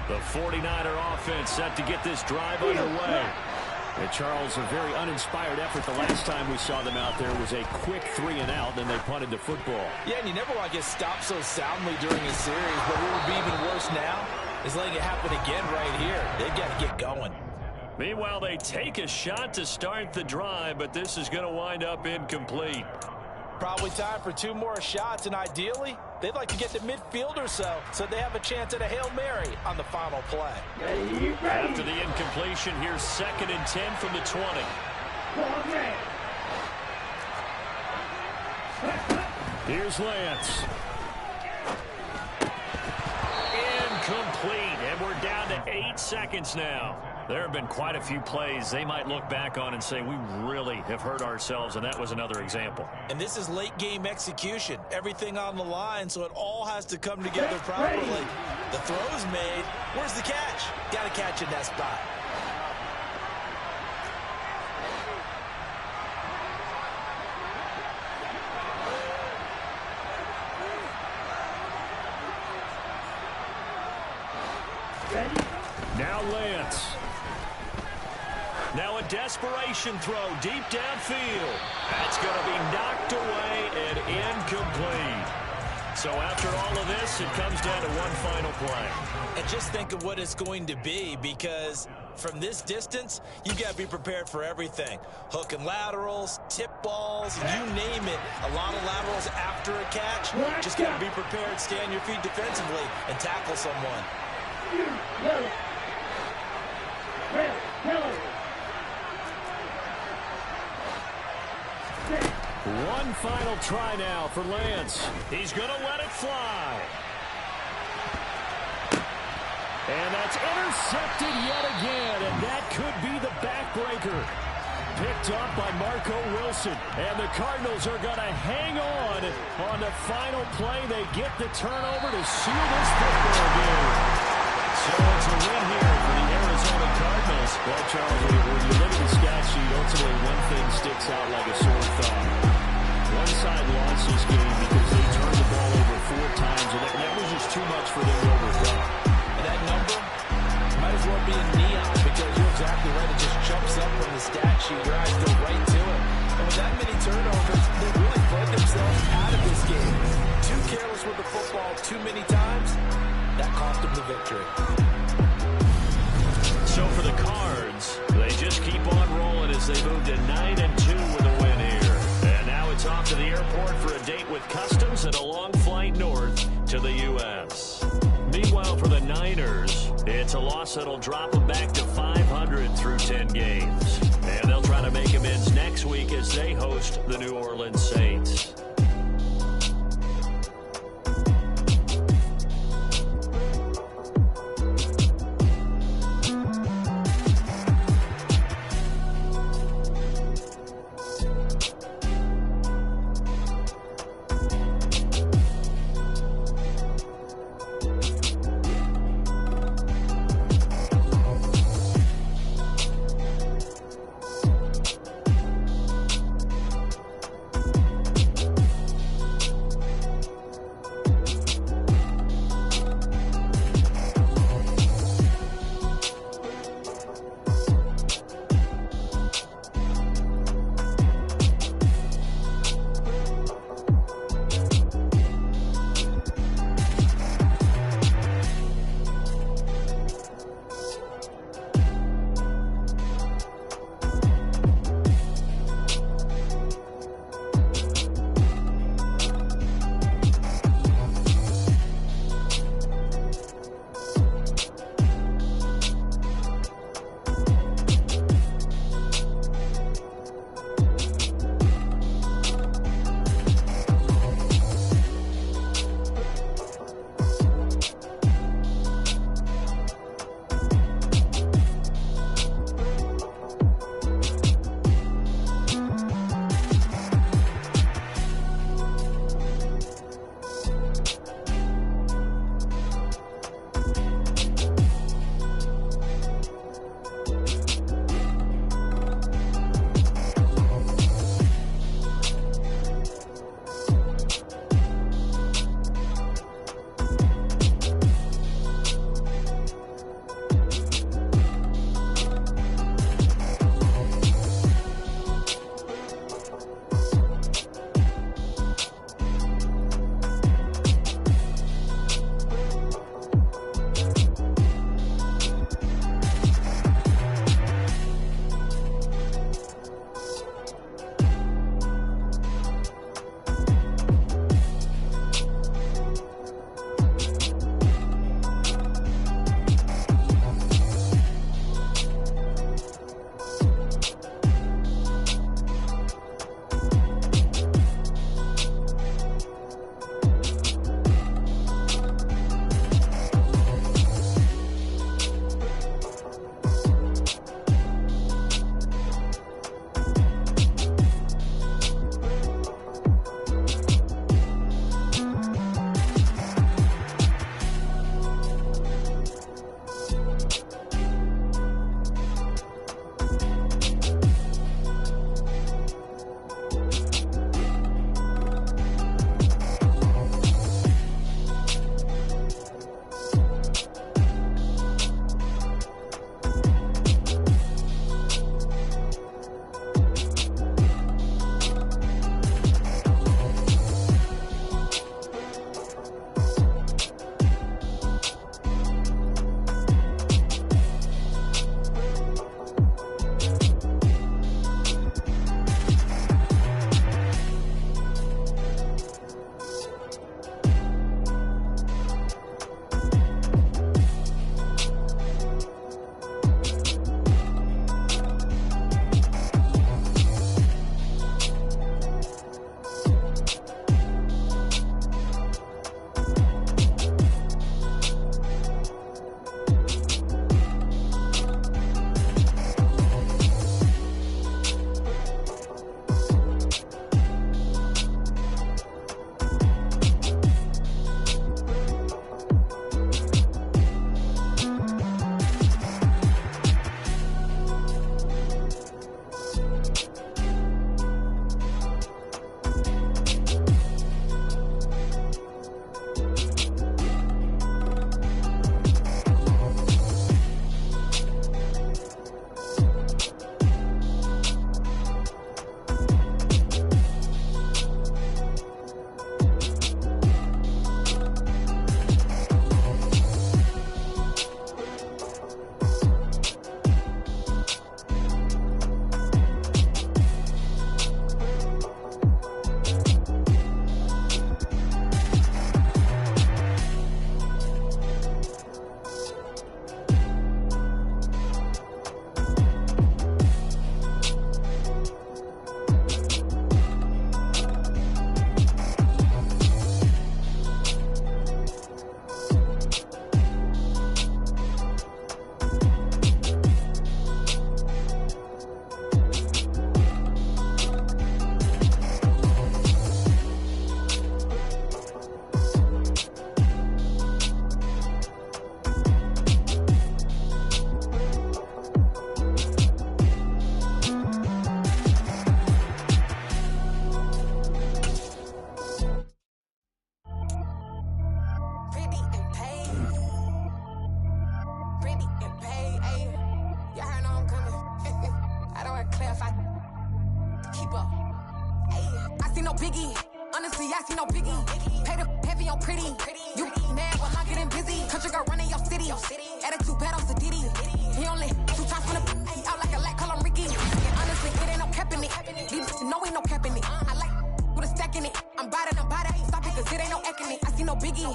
The 49er offense set to get this drive underway. And Charles, a very uninspired effort. The last time we saw them out there was a quick 3-and-out, then they punted the football. Yeah, and you never want to get stopped so soundly during a series, but what would be even worse now is letting it happen again right here. They've got to get going. Meanwhile, they take a shot to start the drive, but this is going to wind up incomplete. Probably time for 2 more shots, and ideally, they'd like to get to midfield or so they have a chance at a Hail Mary on the final play. After the incompletion, here's 2nd and 10 from the 20. Here's Lance. Incomplete, and we're down to 8 seconds now. There have been quite a few plays they might look back on and say, we really have hurt ourselves, and that was another example. And this is late-game execution. Everything on the line, so it all has to come together properly. The throw's made. Where's the catch? Got to catch in that spot. Now Lance. Now a desperation throw deep downfield. That's going to be knocked away and incomplete. So after all of this, it comes down to one final play. And just think of what it's going to be, because from this distance, you got to be prepared for everything. Hook and laterals, tip balls, you name it. A lot of laterals after a catch. Just got to be prepared, stay on your feet defensively, and tackle someone. One final try now for Lance. He's going to let it fly. And that's intercepted yet again, and that could be the backbreaker. Picked up by Marco Wilson, and the Cardinals are going to hang on the final play. They get the turnover to seal this football game. So it's a win here for the Arizona Cardinals. Well, Charles, when you look at the stat sheet, ultimately one thing sticks out like a sore thumb. One side lost this game because they turned the ball over 4 times, and that was just too much for them to overcome. And that number might as well be in neon, because you're exactly right. It just jumps up from the stat sheet. Your eyes go right to it. And with that many turnovers, they really played themselves out of this game. Too careless with the football too many times. That cost them the victory. So for the Cards, they just keep on rolling as they move to 9-2 with a win here. And now it's off to the airport for a date with Customs and a long flight north to the U.S. Meanwhile, for the Niners, it's a loss that'll drop them back to 500 through 10 games. And they'll try to make amends next week as they host the New Orleans Saints. no biggie. Honestly, I see no biggie. Pay the heavy on pretty. You mad while I'm getting busy. Country girl running your city. Attitude bad on Diddy. He only 2 times from the he out like a lack, call him Ricky. And honestly, it ain't no cap in it. No, ain't no cap in it. I like with a stack in it. I'm bad it. Stop it, cause it ain't no eck in it. I see no biggie.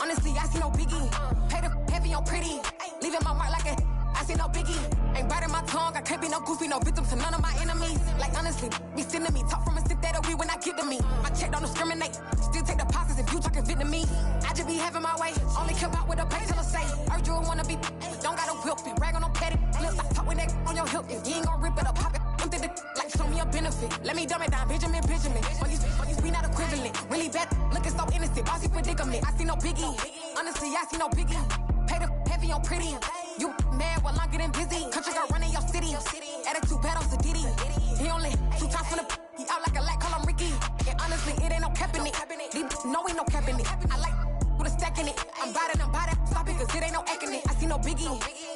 Honestly, I see no biggie. Pay the heavy on pretty. Leaving my mark like a I see no biggie. Ain't biting my tongue. I can't be no goofy, no victim to none of my enemies. Like honestly, be sending me talk from a stick that'll be when I get to me. My check don't discriminate. Still take deposits if you talking Vietnamese. I just be having my way. Only come out with a pay till I say. Urge you wanna be. Don't gotta whip it. Rag on no petty. Flips. I talk with that on your hip. You ain't gon' rip it or pop it. Empty the like show me a benefit. Let me dumb it down. Benjamin. Money's we not equivalent. Really bad. Looking so innocent. Bossy predicament. I see no biggie. Honestly, I see no biggie. Pay the heavy on pretty. You mad while I'm getting busy. Country girl running your city. Attitude bad on Diddy. He only 2 times from the he out like a lack, call him Ricky. And honestly, it ain't no cap in it. No, ain't no cap in it. I like with a stack in it. I'm bad it. Stop it, cause it ain't no eck in it. I see no biggie.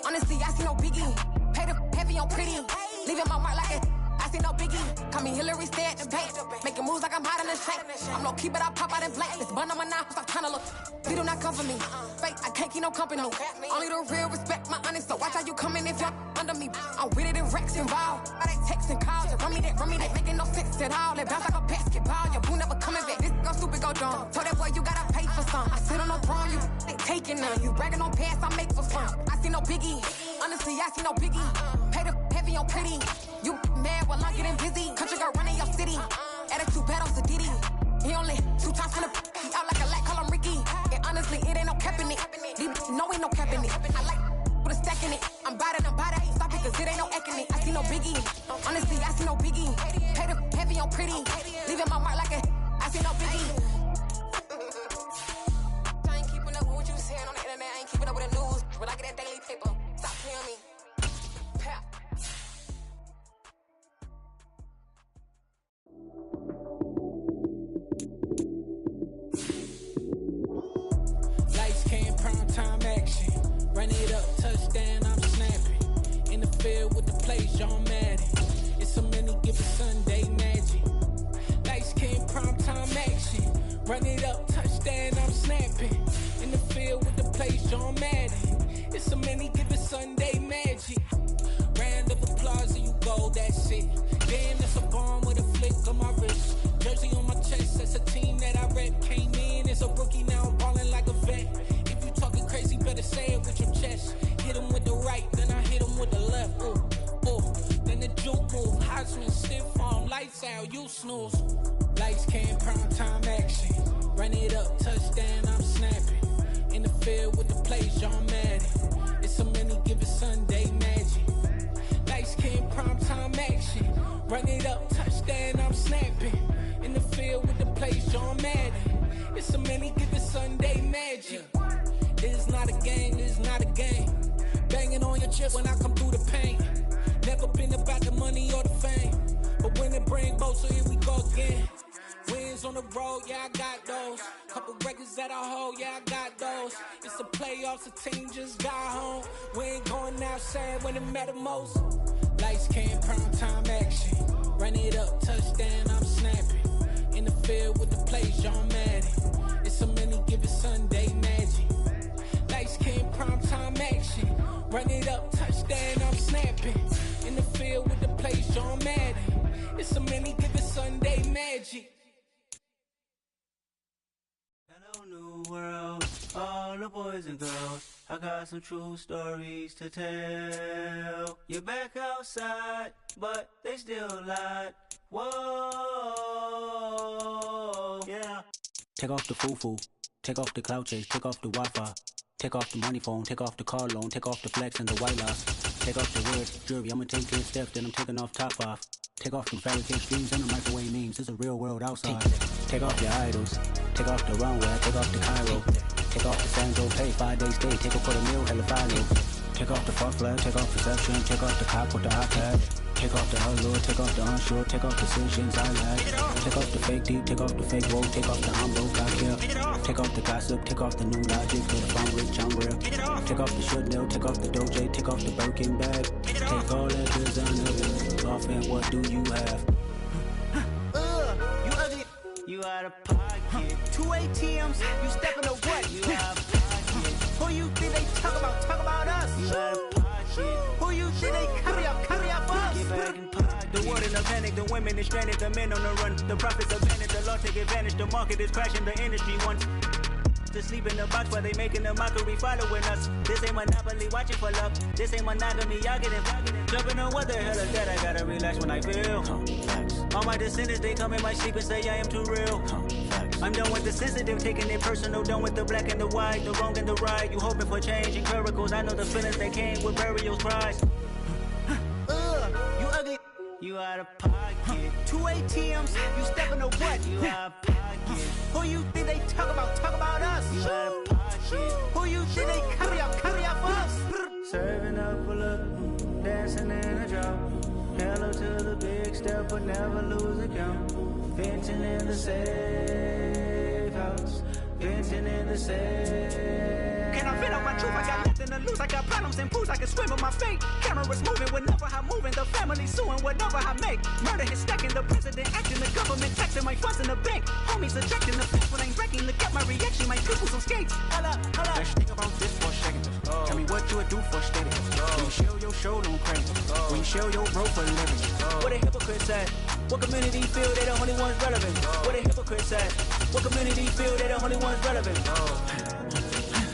Honestly, I see no biggie. Pay the heavy on pretty. Leaving my mark like it. I see no biggie. Call me Hillary, stay at the bank. Making moves like I'm hot in the shank. I'm low key, but I pop out in blank. This bun on my knife, stop trying to look. We do not come for me. Fake, I can't keep no company. Only the real respect my honest. So watch how you coming if you're under me. I'm with it in Rex involved. All they texts and calls. Run me that. Making no sense at all. They bounce like a basketball. Your boo never coming back. This go stupid, go dumb. Told that boy you gotta pay for some. I sit on no throne, you ain't taking none. You bragging on past, I make for fun. I see no biggie. Honestly, I see no biggie. Pay the heavy on pretty. You mad while I'm getting busy. Country girl running your city. Attitude bad on Diddy. He only 2 times from the he out like a lack, call him Ricky. And honestly, it ain't no cap in it. No, ain't no cap in it. I like with a stack in it. I'm bad it. Stop it, cause it ain't no eck in it. I see no biggie. Honestly, I see no biggie. Pay the heavy on pretty. Leaving my mark like a I see no biggie. I ain't keeping up with what you saying on the internet. I ain't keeping up with the news. When I get that daily paper, stop playing me. Pap. Lights came, prime time action. Run it up, touchdown, I'm snapping. In the field with the plays, John Madden. It's a many given Sunday magic. Lights came, prime time action. Run it up, touchdown, I'm snapping. In the field with the plays, John Madden. It's a many given Sunday magic. Round of applause and you go, that's it. Damn, that's a bomb with a flick on my wrist. Jersey on my chest, that's a team that I rep. Came in as a rookie, now I'm ballin' like a vet. If you talking crazy, better say it with your chest. Hit him with the right, then I hit him with the left. Then the juke move, Heisman, stiff arm, lights out, you snooze. Lights came, prime time action. Run it up, touchdown, I'm snapping. In the field with the plays, John Madden. It's a many given Sunday magic. Lights came, prime time action. Run it up, touchdown, I'm snapping. In the field with the plays, John Madden. It's a many given Sunday magic. This is not a game, this is not a game. Banging on your chest when I come through the pain. Never been about the money or the fame. But when it bring both, so here we go again. Wins on the road, yeah, I got those. Couple records that I hold, yeah, I got those. It's the playoffs, the team just got home. We ain't going outside when it matter most. Lights came, prime time action. Run it up, touchdown, I'm snapping. In the field with the plays, John Madden. It's a many given Sunday magic. Lights came, prime time action. Run it up, touchdown, I'm snapping. In the field with the plays, John Madden. It's a many given Sunday magic. Hello, new world, all the boys and girls. I got some true stories to tell. You're back outside, but they still lied. Whoa, yeah. Take off the foo-foo, take off the cloud chase, take off the Wi-Fi. Take off the money phone, take off the car loan, take off the flex and the white loss. Take off the weird jewelry, I'ma take 10 steps, then I'm taking off top off. Take off them fabricated streams and the microwave memes, it's a real world outside. Take off your idols, take off the runway, take off the Cairo. Take off the Sandro, pay 5 days stay, take off for the meal, hella follow. Take off the fuck flag, take off perception, take off the cop with the iPad. Take off the allure, take off the unsure, take off decisions I like. Take off the fake deep, take off the fake woke, take off the I'm broke, I care. Take off the gossip, take off the new logic, get the phone rich, I'm real. Take off the should know, take off the doje, take off the Birkin bag. Take all that designer off and what do you have? You ugly. You out of pocket. 2 ATMs, you stepping to what? You out of pocket. Who you think they talk about us? You out of pocket. Who you think they carry up for us? Get back in pocket. The world in a panic, the women is stranded, the men on the run. The profits advantage, the law take advantage. The market is crashing, the industry wants to sleep in the box while they making a mockery following us. This ain't Monopoly, watching for love. This ain't monogamy, y'all getting jumping on what the hell is that? I gotta relax when I feel. All my descendants, they come in my sleep and say I am too real. I'm done with the sensitive, taking it personal. Done with the black and the white, the wrong and the right. You hoping for change and miracles. I know the feelings that came with burials, cries. You ugly. You out of pocket. 2 ATMs, you stepping to what? You out of pocket. Who you think they talk about us? You out of pocket. Who you think they carry up for us? Serving up a look, dancing in a drought. Hello to the big step, but never lose a count. Venting in the safe house. Venting in the safe. Can I vent out my truth? I got nothing to lose. I got problems and booze. I can swim with my fate. Cameras moving whenever I'm moving. The family suing whatever I make. Murder is stacking. The president acting. The government taxing my funds in the bank. Homies ejecting the fence when I'm wrecking. Look at my reaction. My people's on skates. Holla. Let's think about this for a second. Tell me what you would do for steady. When you show your show, don't crank. When you show your bro for a living. What a hypocrite at? What community feel they the only ones relevant? What a hypocrite at? What community feel they the only ones relevant?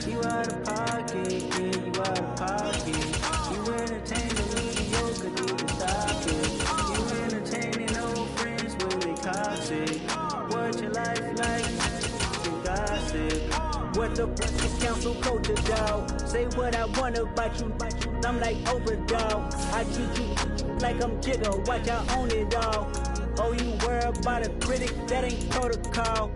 You out of pocket, yeah, you out of pocket. You entertain the mediocre, need to stop it. You entertaining old friends when they toxic. What your life like? You gossip. What the Breakfast Council culture, dog? Say what I want about you. I'm like overdog. I treat you like I'm Jigga. Watch I own it all. Oh, you worry about a critic? That ain't protocol.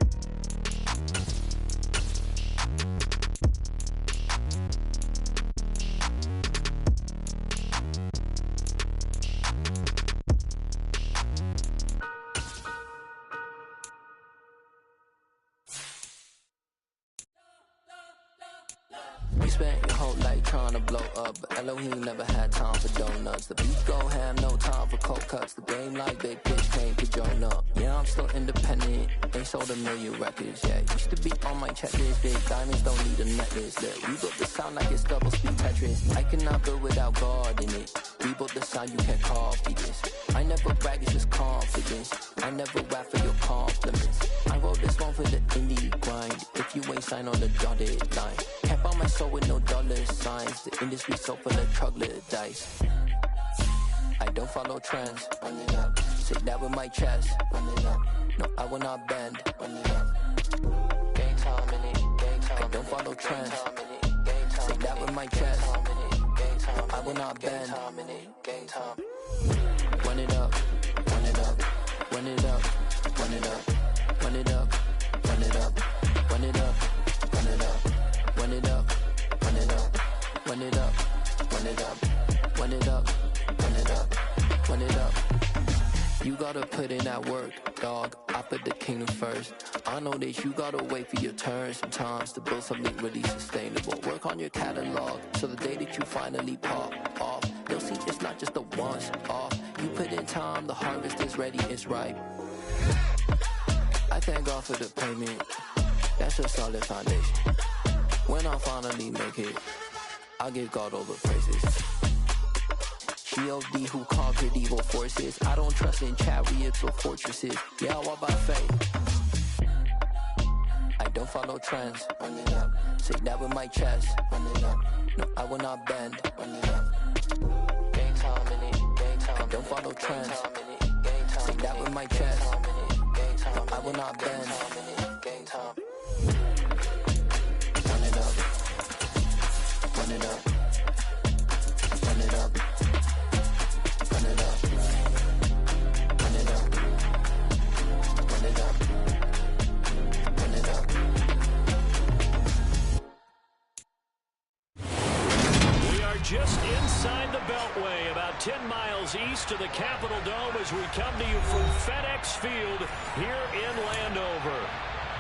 You spent your whole life trying to blow up, but Elohim never had time for donuts. The beat go ham, no time for cold cuts. The game like big bitch came to join up. Yeah, I'm still independent, ain't sold a million records yet. Used to be on my checklist, big diamonds don't need a necklace. Look, we built the sound like it's double speed Tetris. I cannot build without God in it. We built the sound, you can't copy this. I never brag, it's just confidence. I never rap for your compliments. I wrote this one for the indie grind. If you ain't signed on the dotted line, can't buy my soul with no dollar signs. The industry so full of troglodytes. I don't follow trends. Say that with my chest. No, I will not bend. Game time in it. I don't follow trends. Say that with my chest. I will not bend. Run it up, run it up, run it up, run it up, run it up, run it up, run it up, run it up, run it up, run it up, run it up, run it up, run it up, run it up, run it up. You gotta put in that work, dog. I put the kingdom first. I know that you gotta wait for your turn sometimes to build something really sustainable. Work on your catalog, so the day that you finally pop off, you'll see it's not just a once off. You put in time, the harvest is ready, it's ripe. I thank God for the payment. That's a solid foundation. When I finally make it, I'll give God all the praises. G.O.D. who conquered evil forces. I don't trust in chariots or fortresses. Yeah, I walk by faith. I don't follow trends. Say that with my chest. No, I will not bend. Game time in it. I don't follow trends. Say that with my chest. No, I will not bend. Game time. Run it up. Run it up. Run it up. Run it up. Run it up. Run it up. Run it up. We are just inside the Beltway, about 10 miles east of the Capitol Dome as we come to you from FedEx Field here in Landover.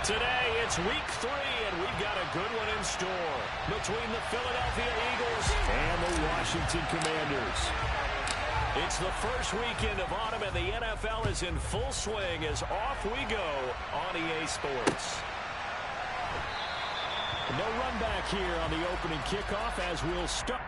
Today, it's week 3, and we've got a good one in store between the Philadelphia Eagles and the Washington Commanders. It's the first weekend of autumn, and the NFL is in full swing as off we go on EA Sports. No run back here on the opening kickoff as we'll start.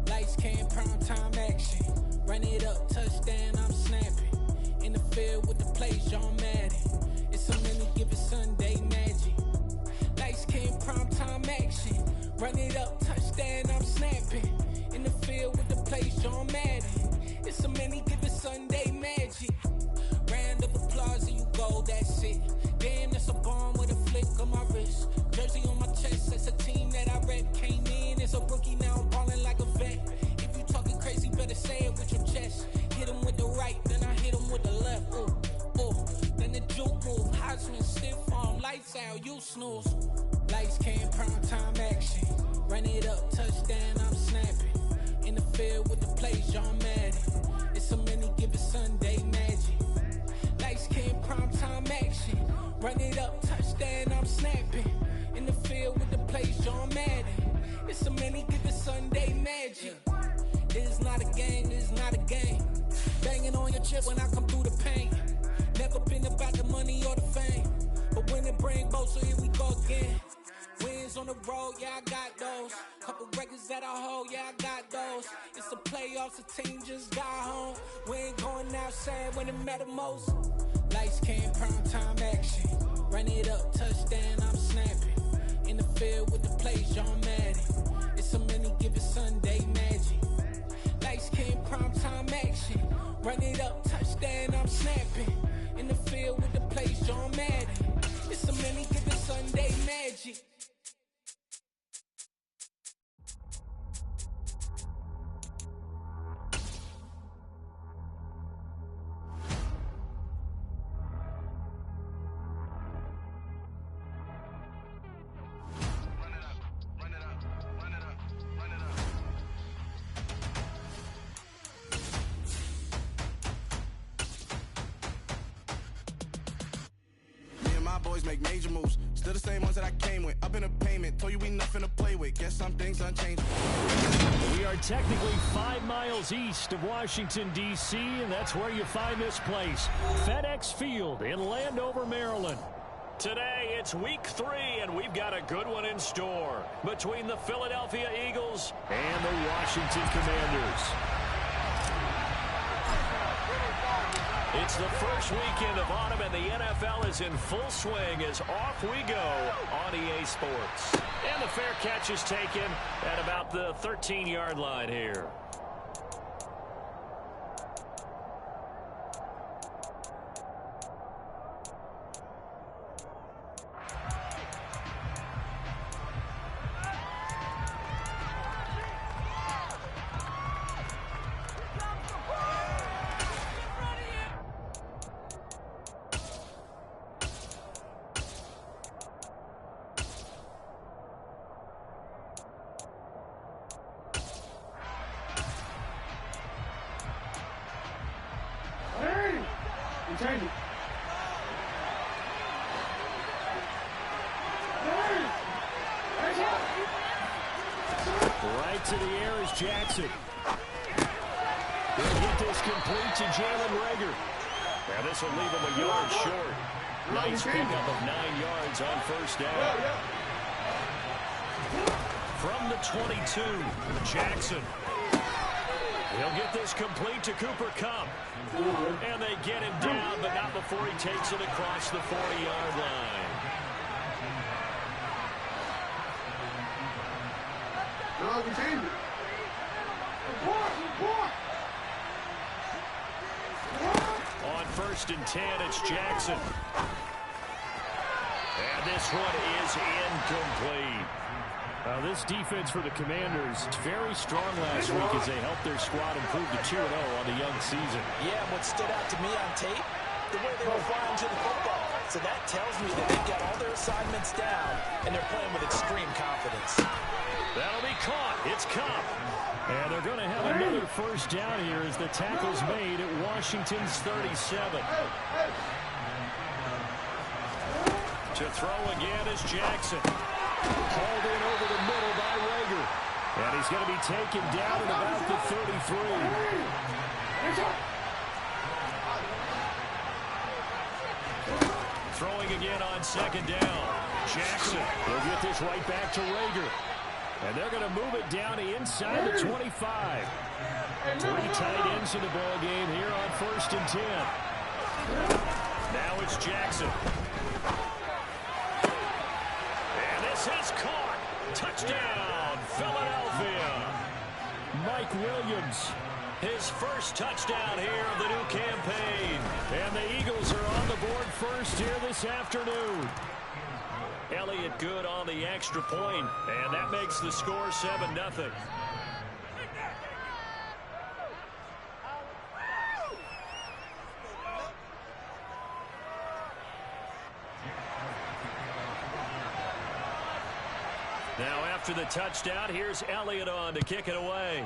Lights, cam, prime time action. Run it up, touchdown, I'm snapping. In the field with the plays, John Madden. It's a many given Sunday magic. Lights, cam, prime time action. Run it up, touchdown, I'm snapping. In the field with the plays, John Madden. It's a many given Sunday magic. Round of applause and you go, that's it. Damn, that's a bomb with a flick on my wrist. Jersey on my chest, that's a team that I rep. Came in as a rookie, now I'm balling like a vet. If you talking crazy, better say it with your chest. Hit him with the right, then I hit him with the left. Ooh, ooh. Then the juke move, Heisman, stiff arm, lights out, you snooze. Lights, cam, prime time action. Run it up, touchdown, I'm snapping. In the field with the plays, John Madden. It's a many given Sunday magic. Lights, cam, prime time action. Run it up, touchdown, I'm snapping. In the field with the plays, John Madden. It's a many given Sunday magic. It is not a game, it is not a game. Banging on your chip when I come through the paint. Never been about the money or the fame. But when it bring both, so here we go again. Wins on the road, yeah, I got those. Couple records that I hold, yeah, I got those. It's the playoffs, the team just got home. We ain't going outside when it matter most. Lights, cam, prime time action. Run it up, touchdown, I'm snapping. In the field with the plays, John Madden. It's a many given Sunday magic. Lights, cam, prime time action. Run it up, touchdown, I'm snapping. In the field with the plays, John Madden. It's a many given Sunday magic. Boys make major moves, still the same ones that I came with. Up in a payment, told you we nothing to play with. Guess some things unchanged. We are technically 5 miles east of Washington, D.C., and that's where you find this place, FedEx Field in Landover, Maryland. Today, it's week 3, and we've got a good one in store between the Philadelphia Eagles and the Washington Commanders. It's the first weekend of autumn, and the NFL is in full swing as off we go on EA Sports. And the fair catch is taken at about the 13-yard line here. Right to the air is Jackson. He'll get this complete to Jalen Reagor. Now this will leave him a yard short. Nice pickup of 9 yards on first down. From the 22, Jackson. He'll get this complete to Cooper Kupp. And they get him down, but not before he takes it across the 40-yard line. On 1st and 10, it's Jackson. And this one is incomplete. This defense for the Commanders is very strong last week as they helped their squad improve to 2-0 on the young season. Yeah, what stood out to me on tape, the way they were flying to the football. So that tells me that they've got all their assignments down, and they're playing with extreme confidence. That'll be caught. It's Kupp. And they're going to have another first down here as the tackle's made at Washington's 37. To throw again is Jackson. Hauled in over the middle by Rager. And he's going to be taken down at about the 33. Throwing again on second down. Jackson will get this right back to Rager. And they're going to move it down to inside the 25. 3 tight ends in the ball game here on 1st and 10. Now it's Jackson. And this is caught. Touchdown, Philadelphia. Mike Williams, his first touchdown here of the new campaign. And the Eagles are on the board first here this afternoon. Elliott good on the extra point, and that makes the score 7-0. Now after the touchdown, here's Elliott on to kick it away.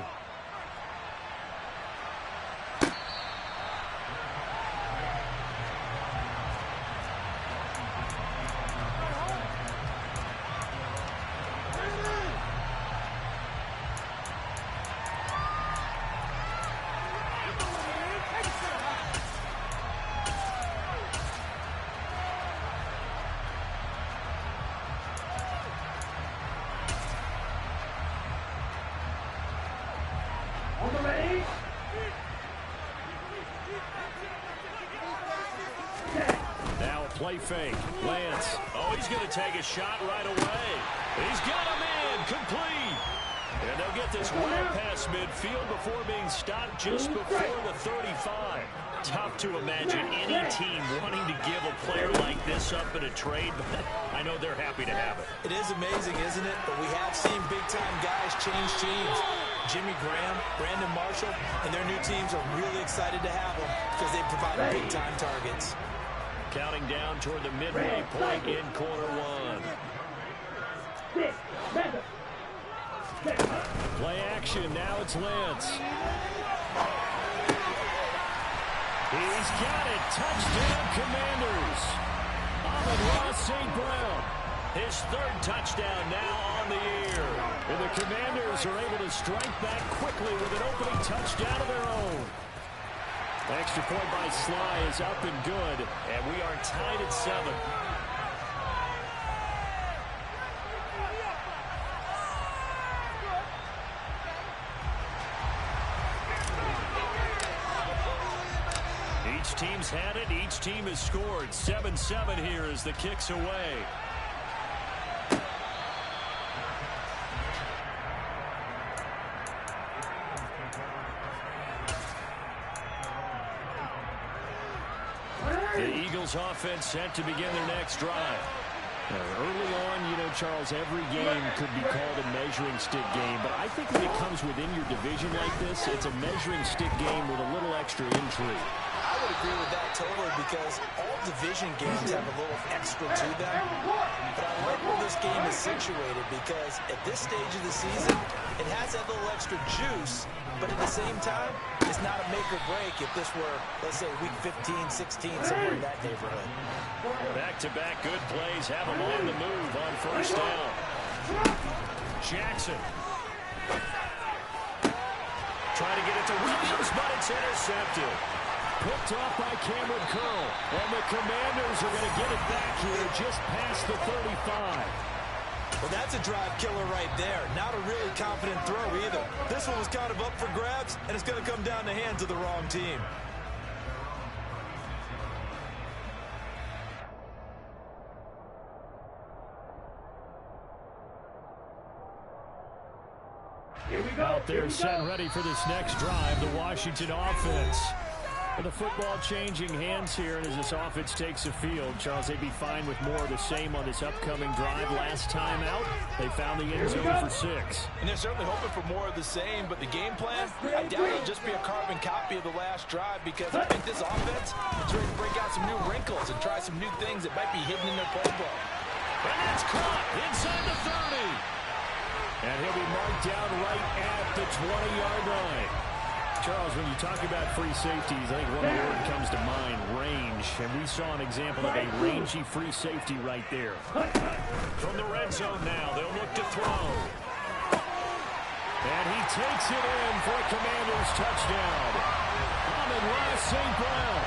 Now a play fake. Lance. Oh, he's going to take a shot right away. He's got him in. Complete. And they'll get this well past midfield before being stopped just before the 35. Tough to imagine any team wanting to give a player like this up in a trade, but I know they're happy to have it. It is amazing, isn't it? But we have seen big-time guys change teams. Jimmy Graham, Brandon Marshall, and their new teams are really excited to have them because they provide big-time targets. Counting down toward the midway point in quarter one. Play action. Now it's Lance. He's got it. Touchdown, Commanders. Amon-Ra St. Brown. His 3rd touchdown now on the year. And the Commanders are able to strike back quickly with an opening touchdown of their own. Extra point by Sly is up and good, and we are tied at 7. Each team's had it. Each team has scored. 7-7 here as the kick's away. The Eagles offense set to begin their next drive. Early on, Charles, every game could be called a measuring stick game, but I think when it comes within your division like this, it's a measuring stick game with a little extra intrigue. I would agree with that totally because all division games have a little extra to them. But I like where this game is situated because at this stage of the season, it has that little extra juice, but at the same time, it's not a make or break if this were, let's say, week 15, 16, somewhere in that neighborhood. Back-to-back good plays have them on the move on 1st down. Jackson. Trying to get it to Williams, but it's intercepted. Picked off by Cameron Curl. And the Commanders are going to get it back here just past the 35. Well, that's a drive killer right there. Not a really confident throw either. This one was kind of up for grabs, and it's going to come down the hands of the wrong team. Here we go. Out there set ready for this next drive, the Washington offense. With the football changing hands here, and as this offense takes the field, Charles, they'd be fine with more of the same on this upcoming drive. Last time out, they found the end zone for 6. And they're certainly hoping for more of the same, but the game plan, I doubt it'll just be a carbon copy of the last drive because I think this offense is ready to break out some new wrinkles and try some new things that might be hidden in their playbook. And that's caught inside the 30. And he'll be marked down right at the 20-yard line. Charles, when you talk about free safeties, I think one word comes to mind, range. And we saw an example of a rangy free safety right there. From the red zone now, they'll look to throw. And he takes it in for a Commanders touchdown. Amon-Ra St. Brown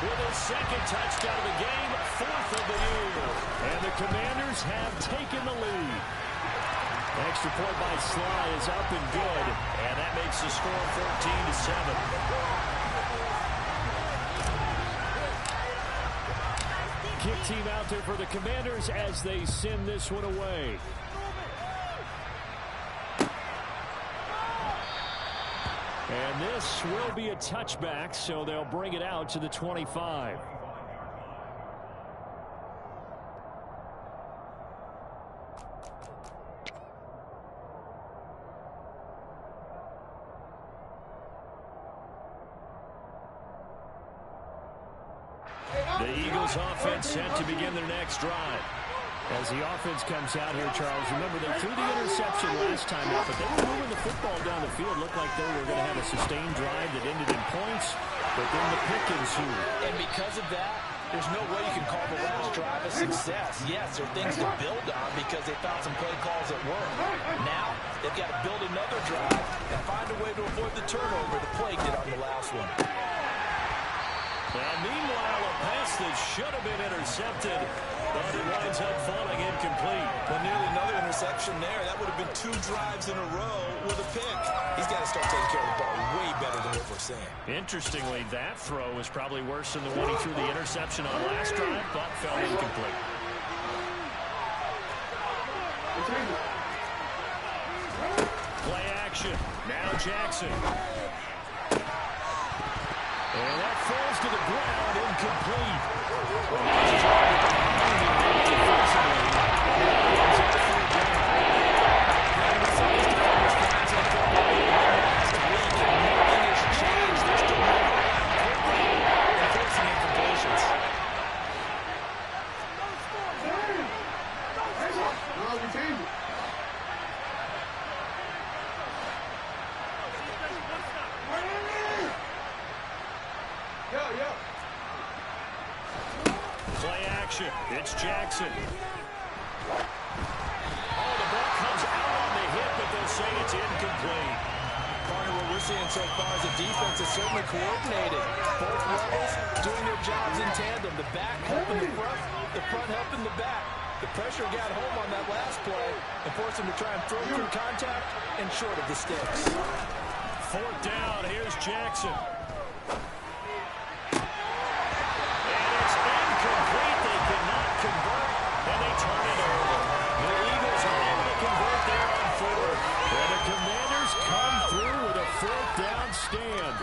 with his second touchdown of the game, 4th of the year. And the Commanders have taken the lead. Extra point by Sly is up and good, and that makes the score 14-7. Kick team out there for the Commanders as they send this one away. And this will be a touchback, so they'll bring it out to the 25. The Eagles offense set to begin their next drive. As the offense comes out here, Charles, remember they threw the interception last time out, but they were moving the football down the field. Looked like they were going to have a sustained drive that ended in points, but then the pick ensued. And because of that, there's no way you can call the last drive a success. Yes, there are things to build on because they found some play calls that work. Now, they've got to build another drive and find a way to avoid the turnover the play did on the last one. And meanwhile, a pass that should have been intercepted, but it winds up falling incomplete. Well, nearly another interception there. That would have been 2 drives in a row with a pick. He's got to start taking care of the ball way better than what we're seeing. Interestingly, that throw was probably worse than the one he threw the interception on last drive, but fell incomplete. Play action. Now Jackson. And that falls to the ground, incomplete. It's Jackson. Oh, the ball comes out on the hit, but they'll say it's incomplete. Part of what we're seeing so far is the defense is certainly coordinated. Both levels doing their jobs in tandem. The back helping the front helping the back. The pressure got home on that last play and forced him to try and throw through contact and short of the sticks. 4th down, here's Jackson. Convert, and they turn it over. The Eagles are able to convert there on 4th. And the Commanders come through with a 4th down stand.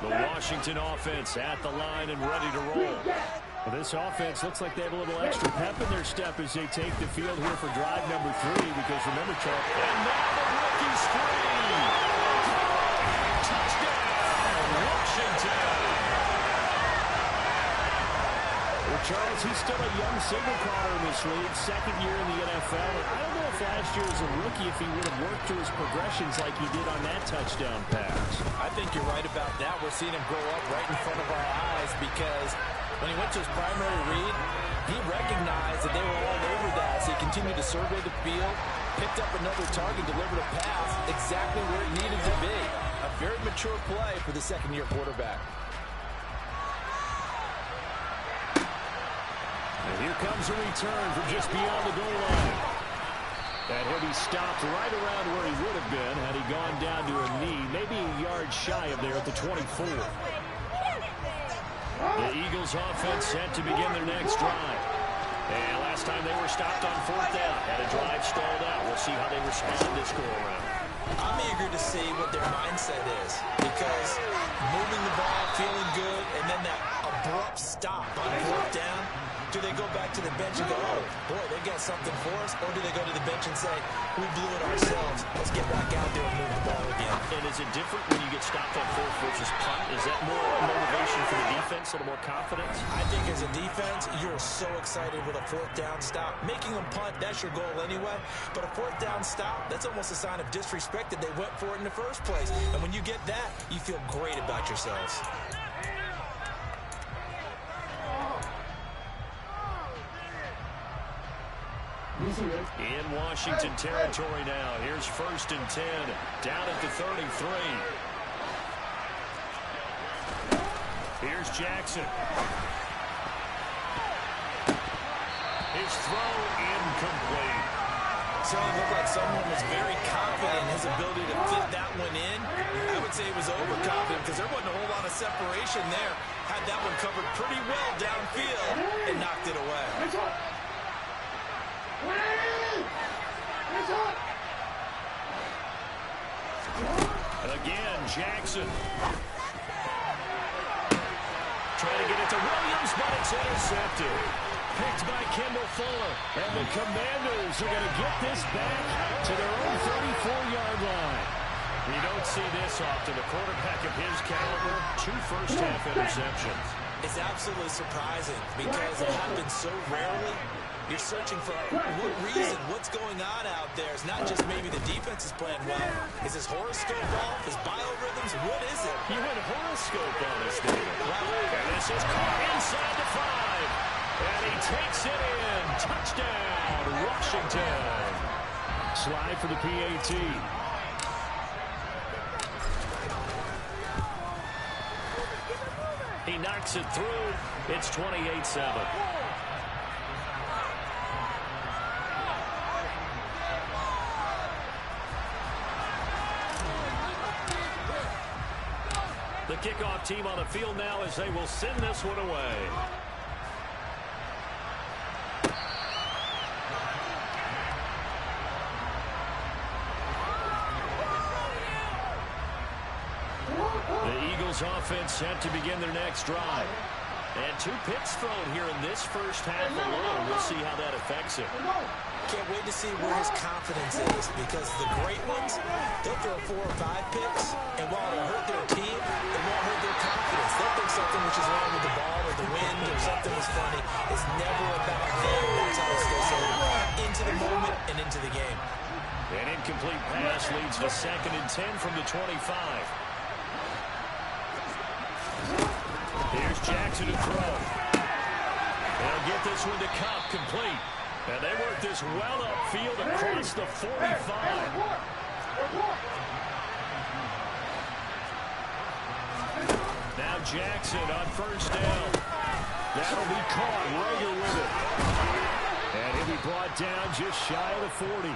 The Washington offense at the line and ready to roll. Well, this offense looks like they have a little extra pep in their step as they take the field here for drive number 3. Because remember, Charles, and now the rookie screen. Touchdown, Washington. Charles, he's still a young signal caller in this league, 2nd year in the NFL. And I don't know if last year as a rookie, if he would have worked through his progressions like he did on that touchdown pass. I think you're right about that. We're seeing him grow up right in front of our eyes because when he went to his primary read, he recognized that they were all over that. So he continued to survey the field, picked up another target, delivered a pass exactly where it needed to be. A very mature play for the 2nd-year quarterback. And here comes a return from just beyond the goal line. And he'll be stopped right around where he would have been had he gone down to a knee, maybe a yard shy of there at the 24. The Eagles offense set to begin their next drive. And last time they were stopped on 4th down, had a drive stalled out. We'll see how they respond this go-around. I'm eager to see what their mindset is because moving the ball, feeling good, and then that abrupt stop on 4th down Do they go back to the bench and go, oh, boy, they got something for us? Or do they go to the bench and say, we blew it ourselves. Let's get back out there and move the ball again. And is it different when you get stopped on fourth versus punt? Is that more motivation for the defense and more confidence? I think as a defense, you're so excited with a fourth down stop. Making them punt, that's your goal anyway. But a fourth down stop, that's almost a sign of disrespect that they went for it in the first place. And when you get that, you feel great about yourselves. In Washington territory now. Here's 1st and 10. Down at the 33. Here's Jackson. His throw incomplete. Certainly looked like someone was very confident in his ability to fit that one in. I would say he was overconfident because there wasn't a whole lot of separation there. Had that one covered pretty well downfield and knocked it away. Again, Jackson. Trying to get it to Williams, but it's intercepted. Picked by Kendall Fuller. And the Commanders are going to get this back to their own 34-yard line. You don't see this often. A quarterback of his caliber, 2 first-half interceptions. It's absolutely surprising because it happens so rarely. You're searching for what reason, what's going on out there. It's not just maybe the defense is playing well. Is his horoscope off? His biorhythms? What is it? You went horoscope on us, David. And this is caught inside the 5. And he takes it in. Touchdown, Washington. Slide for the PAT. He knocks it through. It's 28-7. The kickoff team on the field now as they will send this one away. The Eagles offense set to begin their next drive. And 2 picks thrown here in this first half alone. We'll see how that affects him. Can't wait to see where his confidence is because the great ones, they'll throw 4 or 5 picks, and while it'll hurt their team, it won't hurt their confidence. They'll think something which is wrong with the ball or the wind or something was funny. It's never about them. That's how they stay so into the moment and into the game. An incomplete pass leads to 2nd and 10 from the 25. Here's Jackson to throw. They'll get this one to Cup, complete. And they work this well upfield across the 45. Now Jackson on 1st down. That'll be caught. Rager with it. And he'll be brought down just shy of the 40.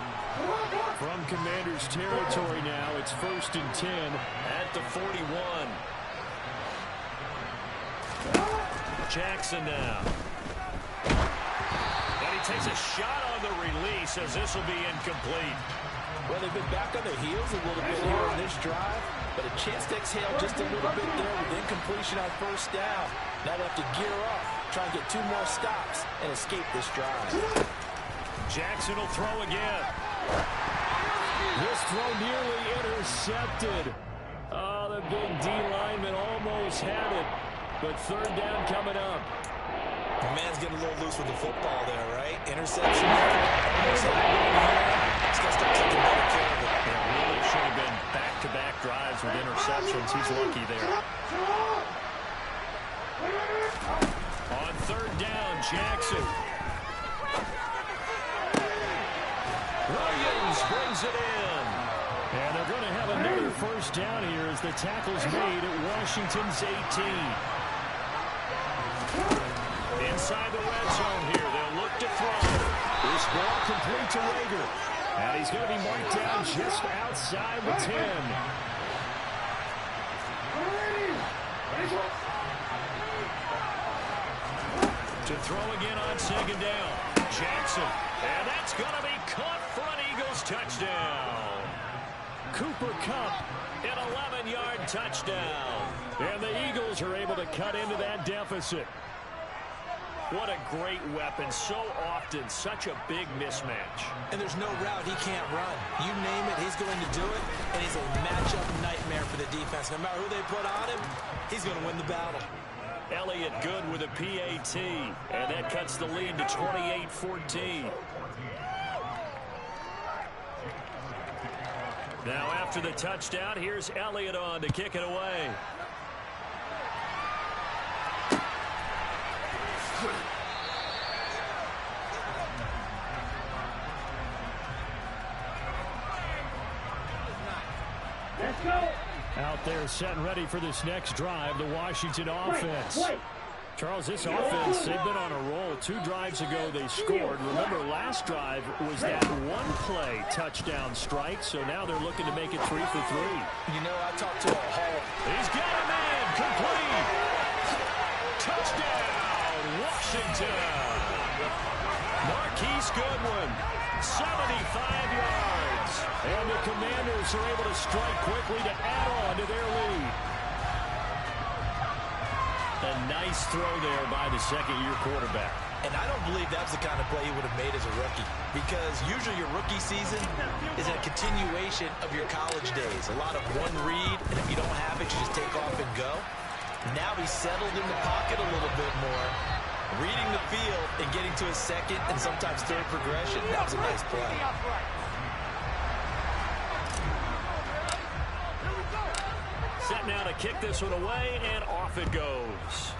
From Commanders territory now, it's 1st and 10 at the 41. Jackson now. And he takes a shot on the release as this will be incomplete. Well, they've been back on their heels a little bit here in this drive, but a chance to exhale just a little bit there with incompletion on 1st down. Now they have to gear up, try and get 2 more stops and escape this drive. Jackson will throw again. This throw nearly intercepted. Oh, the big D lineman almost had it. But 3rd down coming up. The man's getting a little loose with the football there, right? Interception. Almost happening here. He's got to start taking better care of it. Yeah, really should have been back-to-back drives with interceptions. He's lucky there. On 3rd down, Jackson. Williams brings it in. And they're going to have another 1st down here as the tackle's made at Washington's 18. Inside the red zone here, they'll look to throw. This ball complete to Rager. And he's going to be marked down just outside the 10. To throw again on 2nd down. Jackson. And that's going to be caught for an Eagles touchdown. Cooper Kupp, an 11-yard touchdown. And the Eagles are able to cut into that deficit. What a great weapon. So often, such a big mismatch. And there's no route he can't run. You name it, he's going to do it. And he's a matchup nightmare for the defense. No matter who they put on him, he's going to win the battle. Elliott good with a PAT. And that cuts the lead to 28-14. Now after the touchdown, here's Elliott on to kick it away. Let's go. Out there set and ready for this next drive, the Washington offense. Charles, this offense, they've been on a roll. 2 drives ago, they scored. Remember, last drive was that one-play touchdown strike, so now they're looking to make it 3 for 3. You know, I talked to a Hall. He's got a man, complete. Touchdown, Washington. Marquise Goodwin, 75 yards. And the Commanders are able to strike quickly to add on to their lead. A nice throw there by the second-year quarterback. And I don't believe that's the kind of play he would have made as a rookie, because usually your rookie season is a continuation of your college days. A lot of one read, and if you don't have it, you just take off and go. Now he's settled in the pocket a little bit more, reading the field and getting to his second and sometimes third progression. That was a nice play. Set now to kick this one away, and off it goes.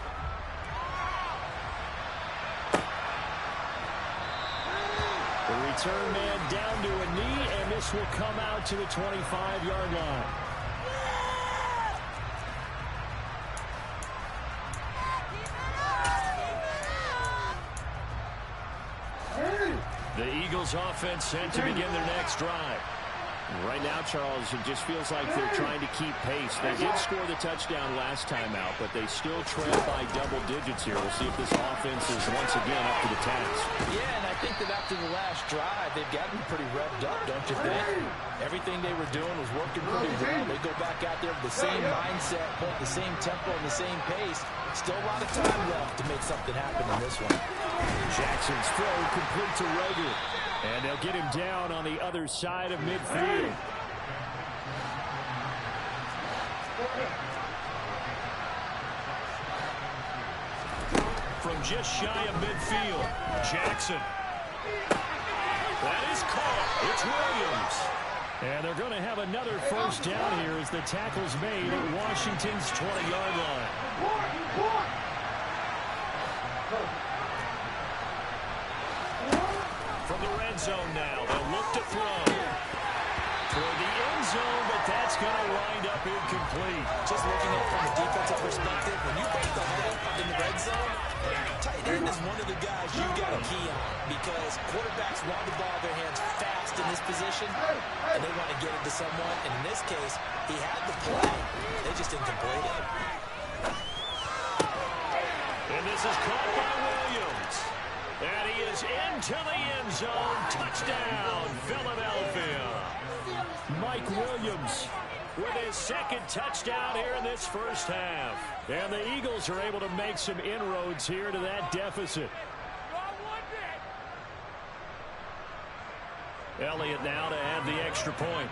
The return man down to a knee, and this will come out to the 25-yard line. The Eagles offense set to begin their next drive. Right now, Charles, it just feels like they're trying to keep pace. They did score the touchdown last time out, but they still trail by double digits here. We'll see if this offense is once again up to the task. Yeah, and I think that after the last drive, they've gotten pretty revved up, don't you think? Everything they were doing was working pretty well. They go back out there with the same mindset, playing the same tempo and the same pace. Still a lot of time left to make something happen in this one. Jackson's throw complete to Rager. And they'll get him down on the other side of midfield. From just shy of midfield, Jackson. That is caught. It's Williams. And they're going to have another first down here as the tackle's made at Washington's 20-yard line. From the red zone now, they'll look to throw. Toward the end zone, but that's going to wind up incomplete. Just looking at it from a defensive perspective, when you break the huddle in the red zone, tight end is one of the guys you got a key on, because quarterbacks want the ball in their hands fast in this position, and they want to get it to someone. And in this case, he had the play. They just didn't complete it. And this is caught by Williams. And he is into the end zone. Touchdown, Philadelphia. Mike Williams with his second touchdown here in this first half. And the Eagles are able to make some inroads here to that deficit. Elliott now to add the extra point.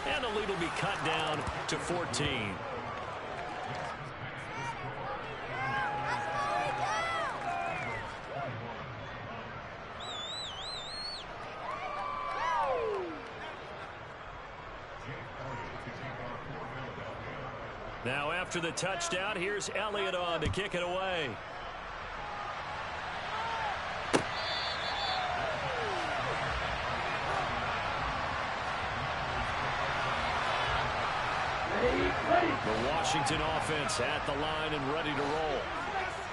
And the lead will be cut down to 14. Now after the touchdown, here's Elliott on to kick it away. The Washington offense at the line and ready to roll.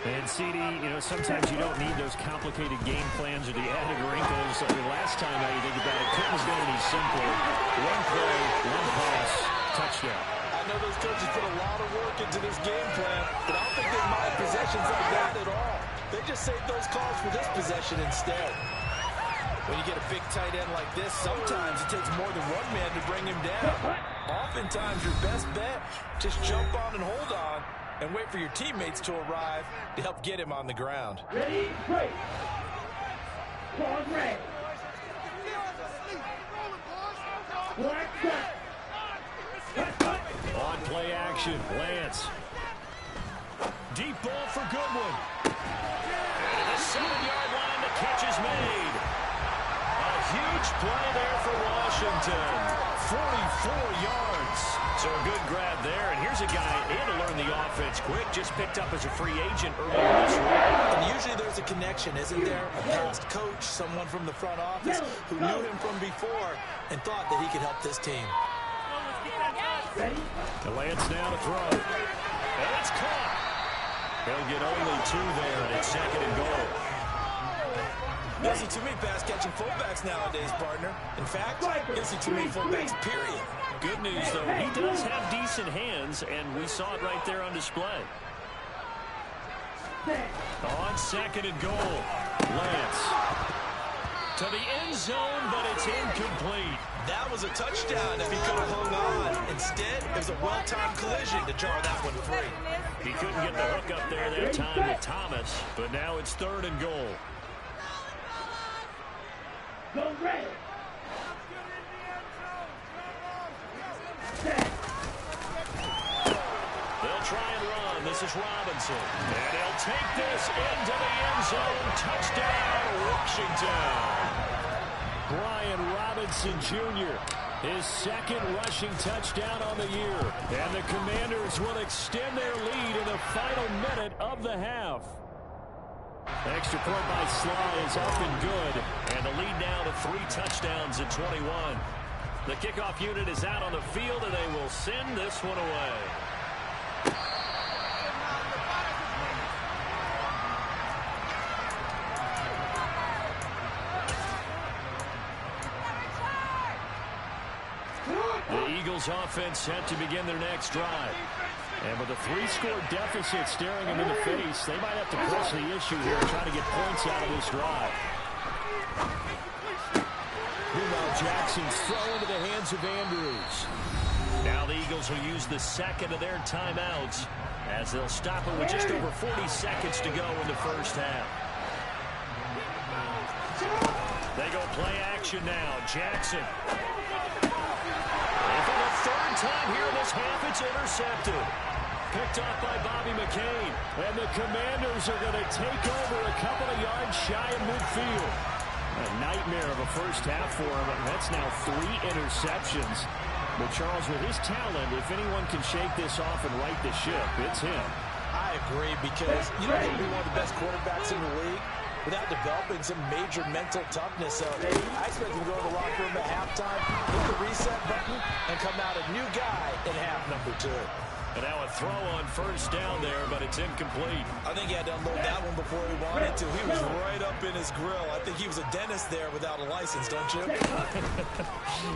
And CD, you know, sometimes you don't need those complicated game plans or the added wrinkles. I mean, last time now you think about it, couldn't have been any simpler. One play, one pass, touchdown. I know those coaches put a lot of work into this game plan, but I don't think they mind possessions like that at all. They just save those calls for this possession instead. When you get a big tight end like this, sometimes it takes more than one man to bring him down. Oftentimes, your best bet, just jump on and hold on and wait for your teammates to arrive to help get him on the ground. Ready, break. Pause, red. Black shot. On play action, Lance. Deep ball for Goodwin. And the 7-yard line, the catch is made. A huge play there for Washington. 44 yards. So a good grab there. And here's a guy in to learn the offense quick. Just picked up as a free agent earlier this week. And usually there's a connection, isn't there? A past coach, someone from the front office who knew him from before and thought that he could help this team. The Lance now to throw. And it's caught. They'll get only 2 there, and it's 2nd and goal. You don't see too many pass-catching fullbacks nowadays, partner. In fact, you don't see too many fullbacks, period. Good news, though, he does have decent hands, and we saw it right there on display. On 2nd and goal, Lance. To the end zone, but it's incomplete. That was a touchdown if he could have hung on. Instead, it was a well-timed collision to jar that one free. He couldn't get the hook up there that time with Thomas, but now it's 3rd and goal. Go red. They'll try and run. This is Robinson. And he'll take this into the end zone. Touchdown, Washington. Brian Robinson Jr., his 2nd rushing touchdown on the year. And the Commanders will extend their lead in the final minute of the half. Extra point by Sly is up and good. And the lead now to 3 touchdowns at 21. The kickoff unit is out on the field, and they will send this one away. The Eagles offense set to begin their next drive. And with a 3-score deficit staring them in the face, they might have to press the issue here and try to get points out of this drive. Meanwhile, Jackson's throw into the hands of Andrews. Now the Eagles will use the 2nd of their timeouts as they'll stop it with just over 40 seconds to go in the first half. They go play action now. Jackson. And for the 3rd time here in this half, it's intercepted. Picked off by Bobby McCain. And the Commanders are going to take over a couple of yards shy of midfield. A nightmare of a first half for him. That's now 3 interceptions. But Charles, with his talent, if anyone can shake this off and right the ship, it's him. I agree, because you don't need to be one of the best quarterbacks in the league without developing some major mental toughness. So I expect him to go to the locker room at halftime, hit the reset button, and come out a new guy in half number 2. And now a throw on first down there, but it's incomplete. I think he had to unload that one before he wanted to. He was right up in his grill. I think he was a dentist there without a license, don't you?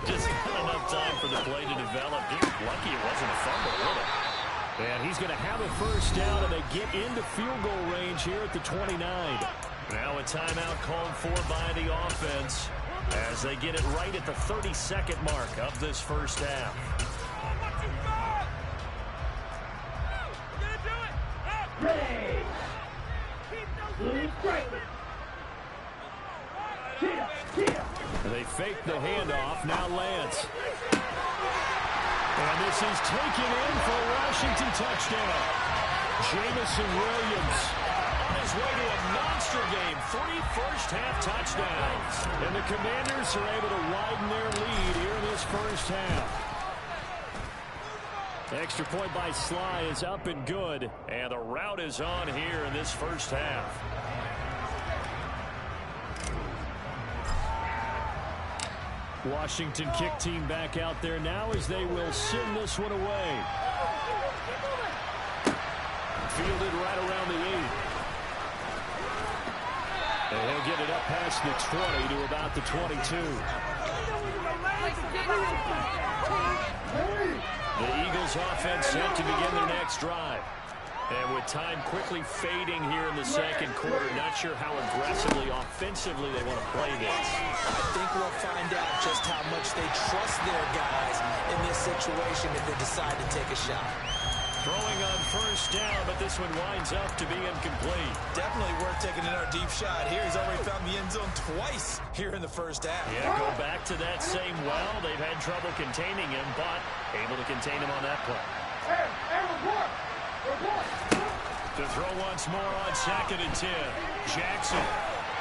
Just not enough time for the play to develop. Just lucky it wasn't a fumble, really. And he's going to have a first down, and they get into field goal range here at the 29. Now a timeout called for by the offense as they get it right at the 32nd mark of this first half. Ready. Blue strike. They fake the handoff. Now Lance. And this is taken in for a Washington touchdown. Jamison Williams on his way to a monster game. 3 first-half touchdowns. And the Commanders are able to widen their lead here in this first half. Extra point by Sly is up and good. And the route is on here in this first half. Washington kick team back out there now as they will send this one away. Fielded right around the 8. And he'll get it up past the 20 to about the 22. The Eagles offense set to begin their next drive. And with time quickly fading here in the second quarter, not sure how aggressively, offensively they want to play this. I think we'll find out just how much they trust their guys in this situation if they decide to take a shot. Throwing on first down, but this one winds up to be incomplete. Definitely worth taking another deep shot here. He's already found the end zone twice here in the first half. Yeah, go back to that same well. They've had trouble containing him, but able to contain him on that play. To throw once more on 2nd and 10. Jackson.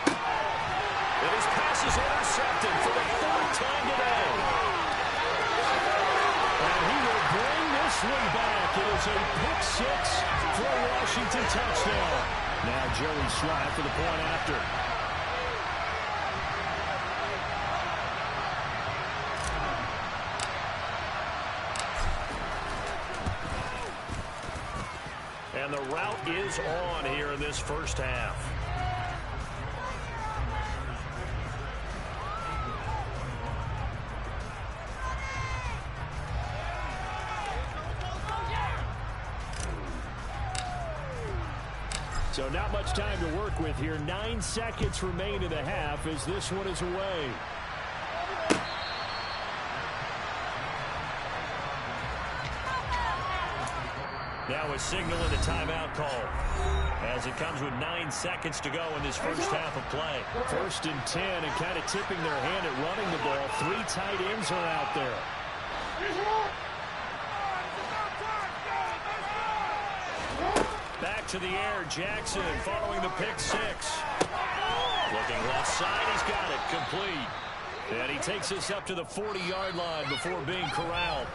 And his pass is intercepted for the 4th time today. And he will bring this one back. It is a pick 6 for a Washington touchdown. Now Joey Slye for the point after. And the route is on here in this first half. So not much time to work with here. 9 seconds remain in the half as this one is away. Now a signal and a timeout call as it comes with 9 seconds to go in this first half of play. 1st and 10 and kind of tipping their hand at running the ball. 3 tight ends are out there. Back to the air, Jackson following the pick 6. Looking left side, he's got it, complete. And he takes us up to the 40-yard line before being corralled.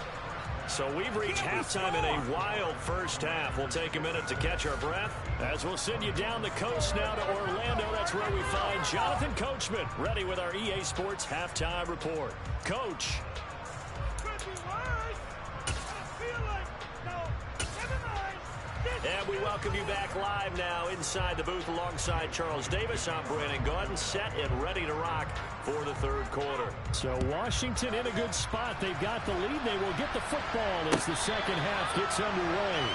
So we've reached halftime in a wild first half. We'll take a minute to catch our breath as we'll send you down the coast now to Orlando. That's where we find Jonathan Coachman ready with our EA Sports Halftime Report. Coach. And we welcome you back live now inside the booth alongside Charles Davis. I'm Brandon Gaudin, set and ready to rock for the 3rd quarter. So Washington in a good spot. They've got the lead. They will get the football as the second half gets underway.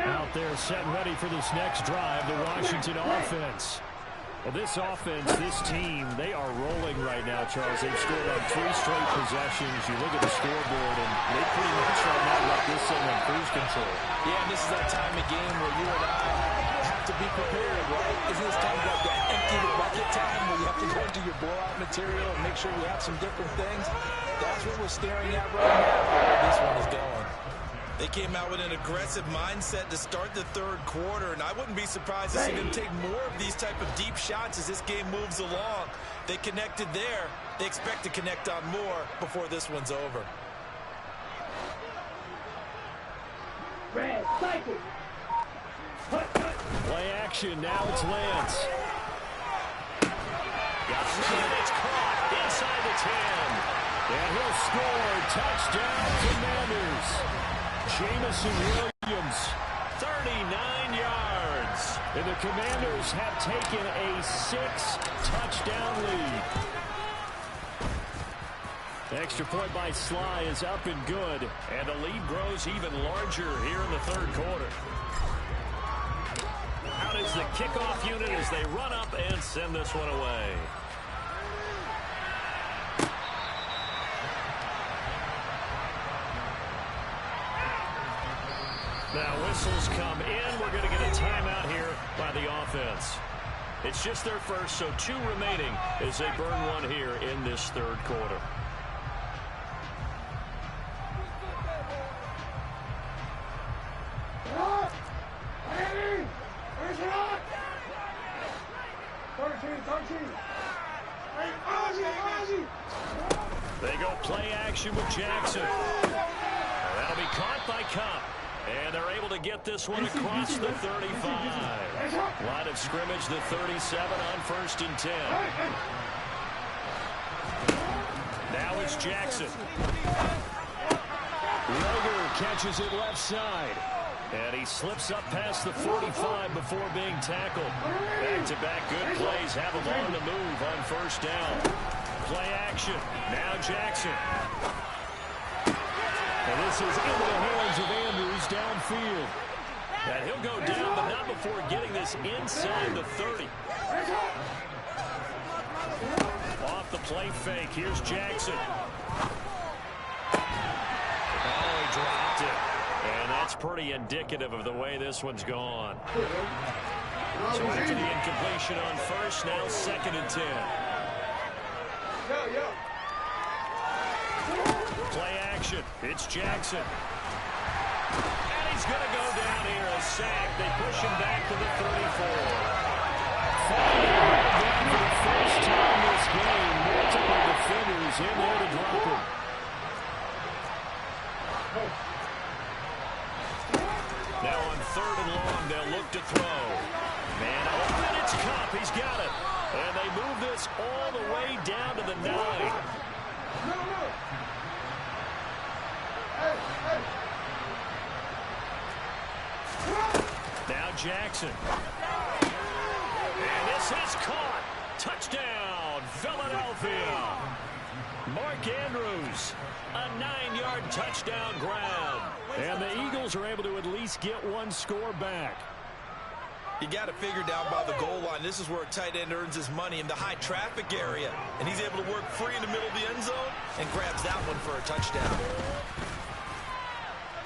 Out there set and ready for this next drive, the Washington offense. Well, this offense, this team, they are rolling right now, Charles. They've scored on 3 straight possessions. You look at the scoreboard, and they pretty much right now got this thing on cruise control. Yeah, and this is that time of game where you and I have to be prepared, right? Isn't this kind of like that empty the bucket time where you have to go into your blowout material and make sure you have some different things? That's what we're staring at right now. This one is going. They came out with an aggressive mindset to start the 3rd quarter, and I wouldn't be surprised to see them take more of these type of deep shots as this game moves along. They connected there. They expect to connect on more before this one's over. Red, cycle. Play action. Now it's Lance. Got it. It's caught inside the 10. And he'll score. Touchdown, Commanders. Jamison Williams, 39 yards. And the Commanders have taken a 6-touchdown lead. The extra point by Slye is up and good. And the lead grows even larger here in the 3rd quarter. Out is the kickoff unit as they run up and send this one away. Now whistles come in. We're going to get a timeout here by the offense. It's just their first, so 2 remaining as they burn one here in this 3rd quarter. They go play action with Jackson. That'll be caught by Cup. And they're able to get this one across the 35. Line of scrimmage, the 37 on 1st and 10. Now it's Jackson. Rager catches it left side. And he slips up past the 45 before being tackled. Back-to-back good plays have him on the move on first down. Play action. Now Jackson. And this is into the hands of Andrews downfield. And he'll go down, but not before getting this inside the 30. Off the play fake. Here's Jackson. Oh, he dropped it. And that's pretty indicative of the way this one's gone. So after the incompletion on first, now 2nd and 10. Play action. It's Jackson. And he's going to go down here. A sack. They push him back to the 34. Down for the first time this game. Multiple defenders in there to drop him. Now on 3rd and long, they'll look to throw. Man open, it's Cup. He's got it. And they move this all the way down to the 9. Now Jackson. And this is caught. Touchdown, Philadelphia. Mark Andrews, a 9-yard touchdown grab. And the Eagles are able to at least get one score back. You got to figure down by the goal line. This is where a tight end earns his money in the high traffic area. And he's able to work free in the middle of the end zone and grabs that one for a touchdown.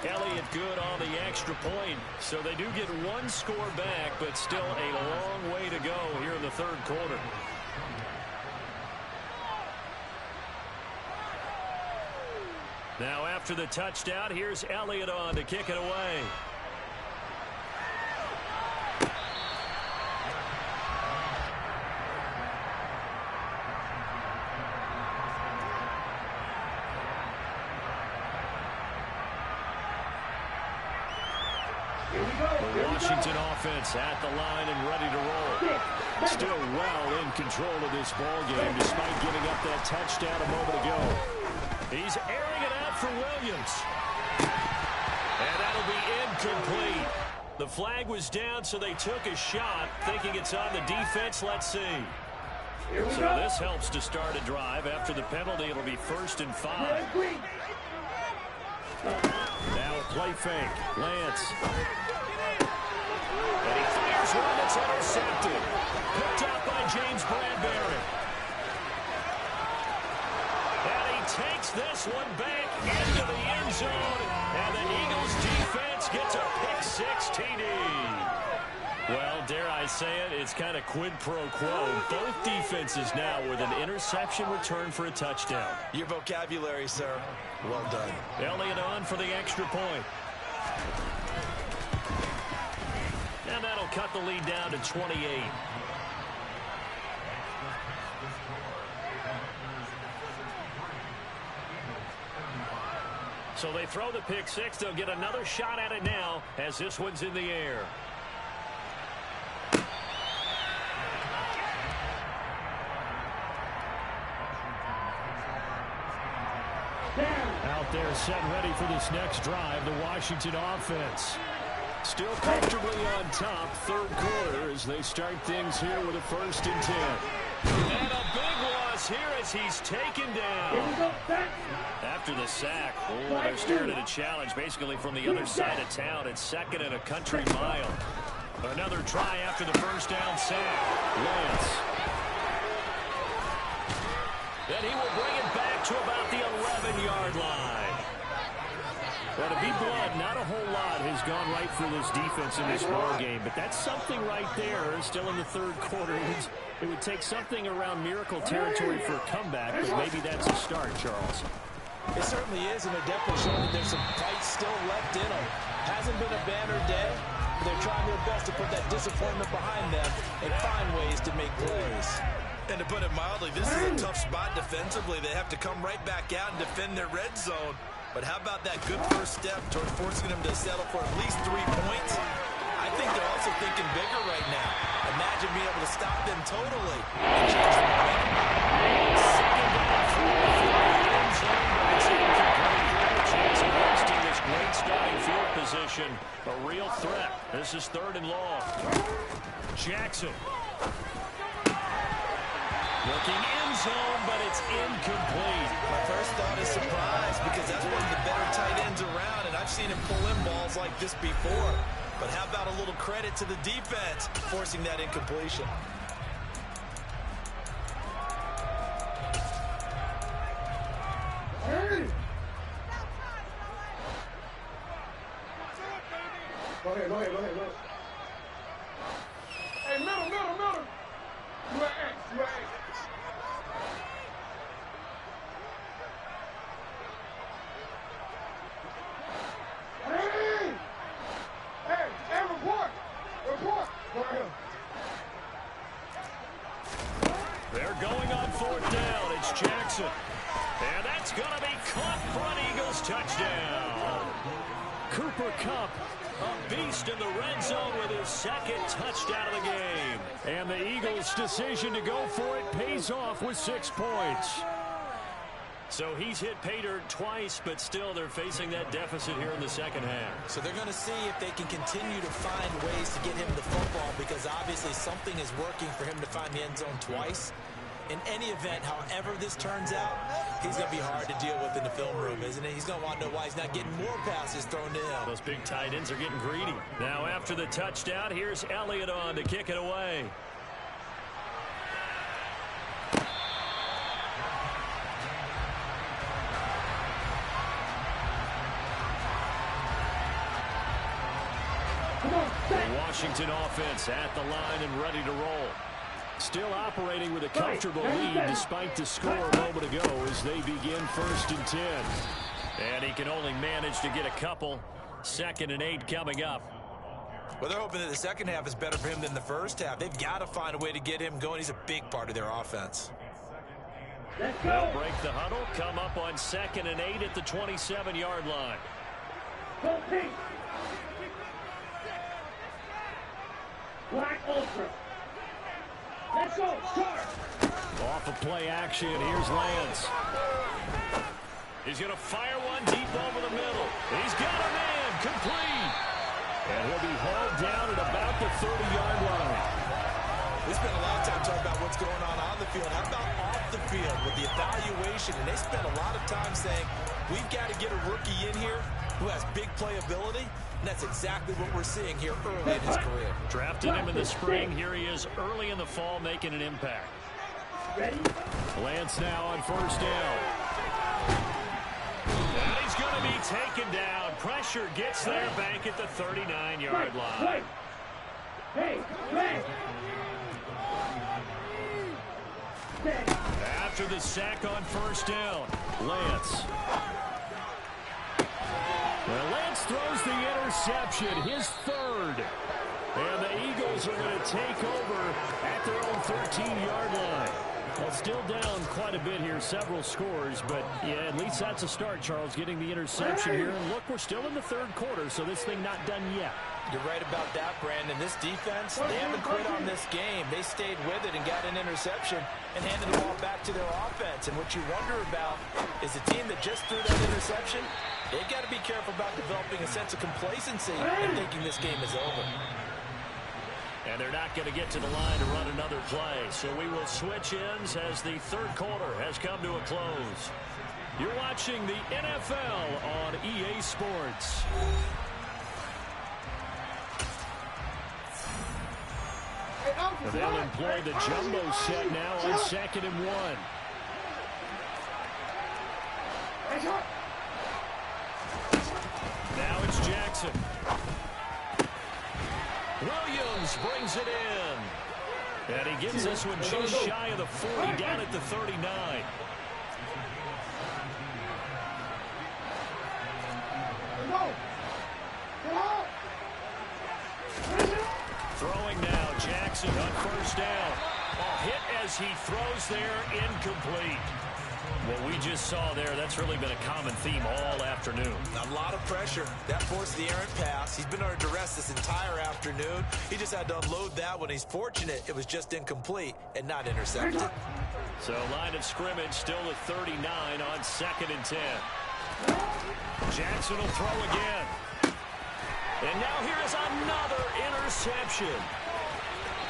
Elliott good on the extra point. So they do get one score back, but still a long way to go here in the 3rd quarter. Now after the touchdown, here's Elliott on to kick it away. The Washington offense at the line and ready to roll. Still well in control of this ball game despite giving up that touchdown a moment ago. He's airing it out for Williams. And that'll be incomplete. The flag was down, so they took a shot, thinking it's on the defense. Let's see. So this helps to start a drive. After the penalty, it'll be 1st and 5. Now a play fake. Lance. And he fires one that's intercepted. Picked up by James Bradbury. And he takes this one back into the end zone. And the Eagles defense gets a pick-6 TD. Well, dare I say it, it's kind of quid pro quo. Both defenses now with an interception return for a touchdown. Your vocabulary, sir. Well done. Elliott on for the extra point. And that'll cut the lead down to 28. So they throw the pick-6. They'll get another shot at it now as this one's in the air. Out there set ready for this next drive, the Washington offense. Still comfortably on top, 3rd quarter as they start things here with a 1st and 10. And a big loss here as he's taken down. After the sack, they're staring at a challenge basically from the other side of town. It's 2nd and a country mile. Another try after the 1st down sack. Lance. Then he will bring it back to about the 11-yard line. Well, to be blunt, not a whole lot has gone right for this defense in this ball game, but that's something right there. Still in the 3rd quarter, it would take something around miracle territory for a comeback, but maybe that's a start, Charles. It certainly is, and they're definitely showing that there's some fight still left in them. Hasn't been a banner day, but they're trying their best to put that disappointment behind them and find ways to make plays. And to put it mildly, this is a tough spot defensively. They have to come right back out and defend their red zone. But how about that good first step toward forcing them to settle for at least 3 points? I think they're also thinking bigger right now. Imagine being able to stop them totally and change the momentum. Second down for the end zone, but it's incomplete. Chance of wasting this great starting field position. A real forces 3rd and long. Jackson. Looking end zone, but it's incomplete. My first thought is surprise because that's one of the better tight ends around, and I've seen him pull in balls like this before. But how about a little credit to the defense forcing that incompletion? Hey! Go ahead. Hey, middle. You at X. Hey, report. Go ahead. They're going on 4th down. It's Jackson. And that's going to be caught for an Eagles touchdown. Cooper Kupp, a beast in the red zone with his 2nd touchdown of the game. And the Eagles' decision to go for it pays off with 6 points. So he's hit pay dirt twice, but still they're facing that deficit here in the 2nd half. So they're going to see if they can continue to find ways to get him the football, because obviously something is working for him to find the end zone twice. In any event, however this turns out, he's going to be hard to deal with in the film room, isn't he? He's going to want to know why he's not getting more passes thrown to him. Those big tight ends are getting greedy. Now after the touchdown, here's Elliott on to kick it away. The Washington offense at the line and ready to roll. Still operating with a comfortable lead despite the score a moment ago as they begin 1st and 10. And he can only manage to get a couple. 2nd and 8 coming up. Well, they're hoping that the 2nd half is better for him than the 1st half. They've got to find a way to get him going. He's a big part of their offense. They'll break the huddle, come up on 2nd and 8 at the 27-yard line. Black Ultra. Let's go, charge. Off of play action, here's Lance. He's going to fire one deep over the middle. He's got a man, complete. And he'll be hauled down at about the 30-yard line. We spent a lot of time talking about what's going on the field. How about off the field with the evaluation? And they spent a lot of time saying, we've got to get a rookie in here who has big playability. And that's exactly what we're seeing here early in his career. Drafted him in the spring. Here he is early in the fall making an impact. Ready? Lance now on 1st down. And he's going to be taken down. Pressure gets there back at the 39-yard line. Hey, play. After the sack on 1st down, Lance. Well, Lance throws the interception, his 3rd. And the Eagles are going to take over at their own 13-yard line. Well, still down quite a bit here, several scores, but yeah, at least that's a start, Charles, getting the interception here. And look, we're still in the 3rd quarter, so this thing not done yet. You're right about that, Brandon. This defense, they haven't quit on this game. They stayed with it and got an interception and handed the ball back to their offense. And what you wonder about is a team that just threw that interception, they've got to be careful about developing a sense of complacency and thinking this game is over. And they're not going to get to the line to run another play. So we will switch ends as the 3rd quarter has come to a close. You're watching the NFL on EA Sports. And they'll employ the jumbo set now on 2nd and 1. Now it's Jackson. Williams brings it in. And he gets this one just shy of the 40, down at the 39. Throwing now, Jackson on 1st down. Hit as he throws there, incomplete. What we just saw there, that's really been a common theme all afternoon. A lot of pressure. That forced the errant pass. He's been under duress this entire afternoon. He just had to unload that one. He's fortunate it was just incomplete and not intercepted. So line of scrimmage still at 39 on 2nd and 10. Jackson will throw again. And now here is another interception.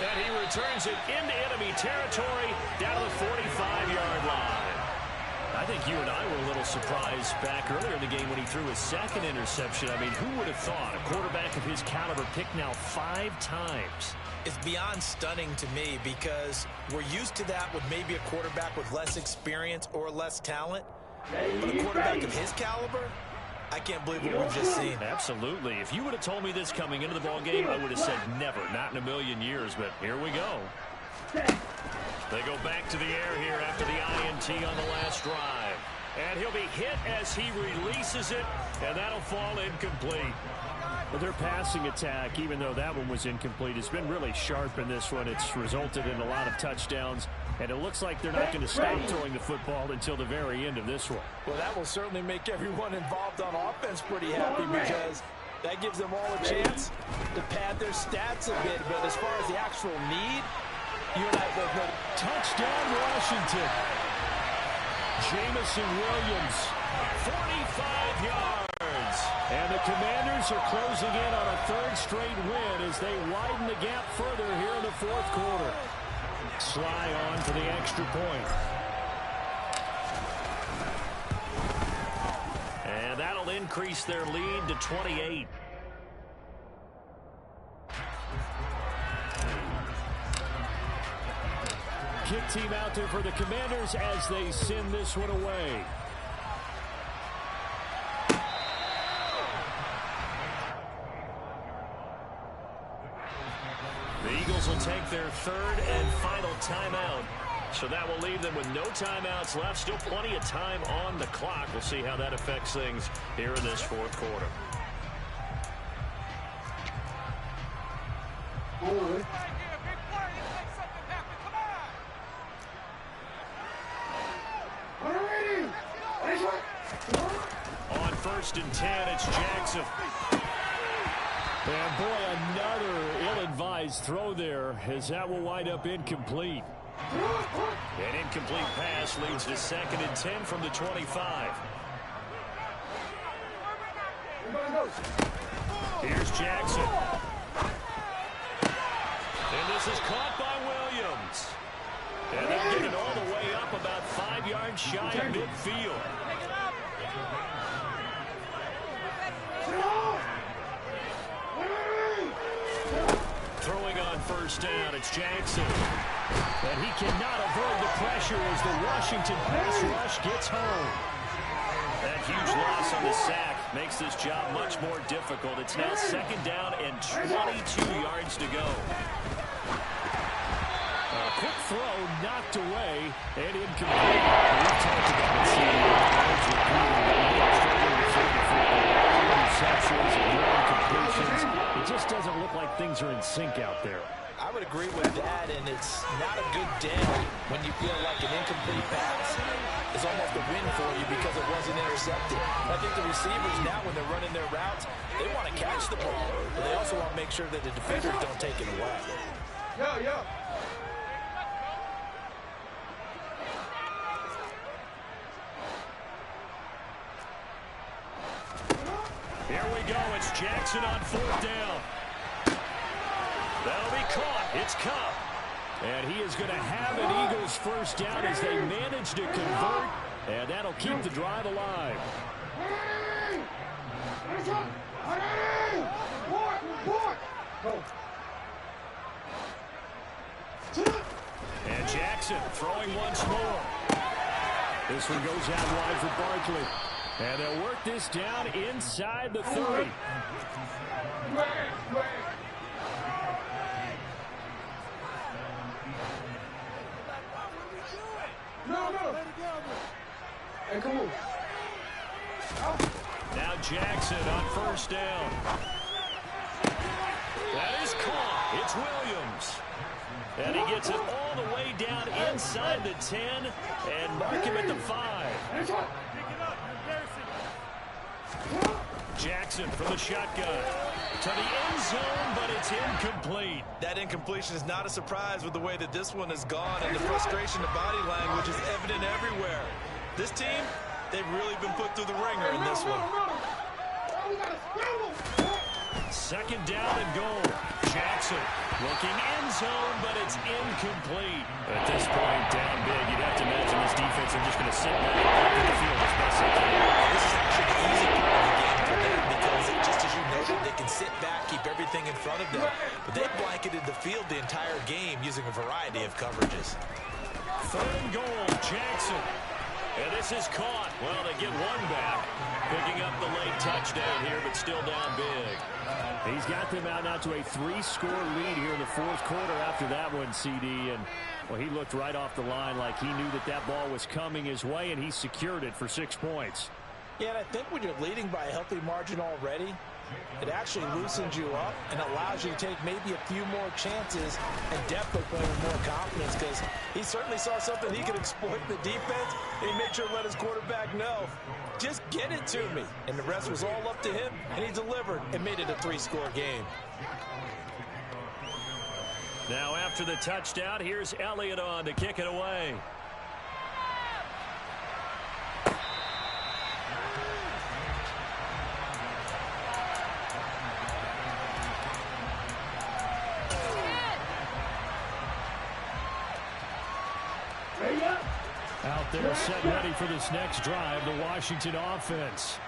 And he returns it into enemy territory down to the 45-yard line. I think you and I were a little surprised back earlier in the game when he threw his second interception. I mean, who would have thought a quarterback of his caliber picked now 5 times? It's beyond stunning to me because we're used to that with maybe a quarterback with less experience or less talent. But a quarterback of his caliber, I can't believe what we've just seen. Absolutely. If you would have told me this coming into the ball game, I would have said never, not in a million years. But here we go. They go back to the air here after the INT on the last drive. And he'll be hit as he releases it, and that'll fall incomplete. But their passing attack, even though that one was incomplete, has been really sharp in this one. It's resulted in a lot of touchdowns, and it looks like they're not going to stop throwing the football until the very end of this one. Well, that will certainly make everyone involved on offense pretty happy because that gives them all a chance to pad their stats a bit. But as far as the actual need, you and I both know. Touchdown, Washington. Jamison Williams, 45 yards. And the Commanders are closing in on a 3rd straight win as they widen the gap further here in the 4th quarter. Sly on for the extra point. And that'll increase their lead to 28. Kick team out there for the Commanders as they send this one away. The Eagles will take their 3rd and final timeout. So that will leave them with no timeouts left. Still plenty of time on the clock. We'll see how that affects things here in this 4th quarter. On 1st and 10, it's Jackson. And boy, another ill-advised throw there as that will wind up incomplete. An incomplete pass leads to 2nd and 10 from the 25. Here's Jackson. And this is caught by Williams. And they'll get it all the way up about 5 yards shy of midfield. Throwing on 1st down, it's Jackson. And he cannot avoid the pressure as the Washington pass rush gets home. That huge loss on the sack makes this job much more difficult. It's now 2nd down and 22 yards to go. A quick throw knocked away and incomplete. We've talked about it, interceptions and completions. It just doesn't look like things are in sync out there. I would agree with that, and it's not a good day when you feel like an incomplete pass is almost a win for you because it wasn't intercepted. I think the receivers now, when they're running their routes, they want to catch the ball, but they also want to make sure that the defenders don't take it away. Here we go. It's Jackson on 4th down. That'll be caught. It's Cup. And he is going to have an Eagles 1st down as they manage to convert. And that'll keep the drive alive. And Jackson throwing once more. This one goes out wide for Barkley. And they'll work this down inside the 30. Hey, come on. Now Jackson on 1st down. That is caught. It's Williams. And he gets it all the way down inside the 10 and mark him at the 5. Jackson from the shotgun to the end zone, but it's incomplete. That incompletion is not a surprise with the way that this one has gone, and the frustration of body language is evident everywhere. This team, they've really been put through the ringer in this one. Second down and goal. Jackson looking end zone, but it's incomplete. At this point, down big, you'd have to imagine this defense are just going to sit back and the field as best they can. This is actually the easy part of the game for them because, just as you noted, they can sit back, keep everything in front of them. But they blanketed the field the entire game using a variety of coverages. Third and goal, Jackson. And this is caught. Well, they get one back. Picking up the late touchdown here, but still down big. He's got them out now to a 3-score lead here in the fourth quarter after that one, CD. And, well, he looked right off the line like he knew that that ball was coming his way, and he secured it for 6 points. Yeah, and I think when you're leading by a healthy margin already, it actually loosens you up and allows you to take maybe a few more chances and definitely play with more confidence because he certainly saw something he could exploit in the defense, and he made sure to let his quarterback know, just get it to me. And the rest was all up to him, and he delivered and made it a 3-score game. Now after the touchdown, here's Elliott on to kick it away. Out there set ready for this next drive, the Washington offense.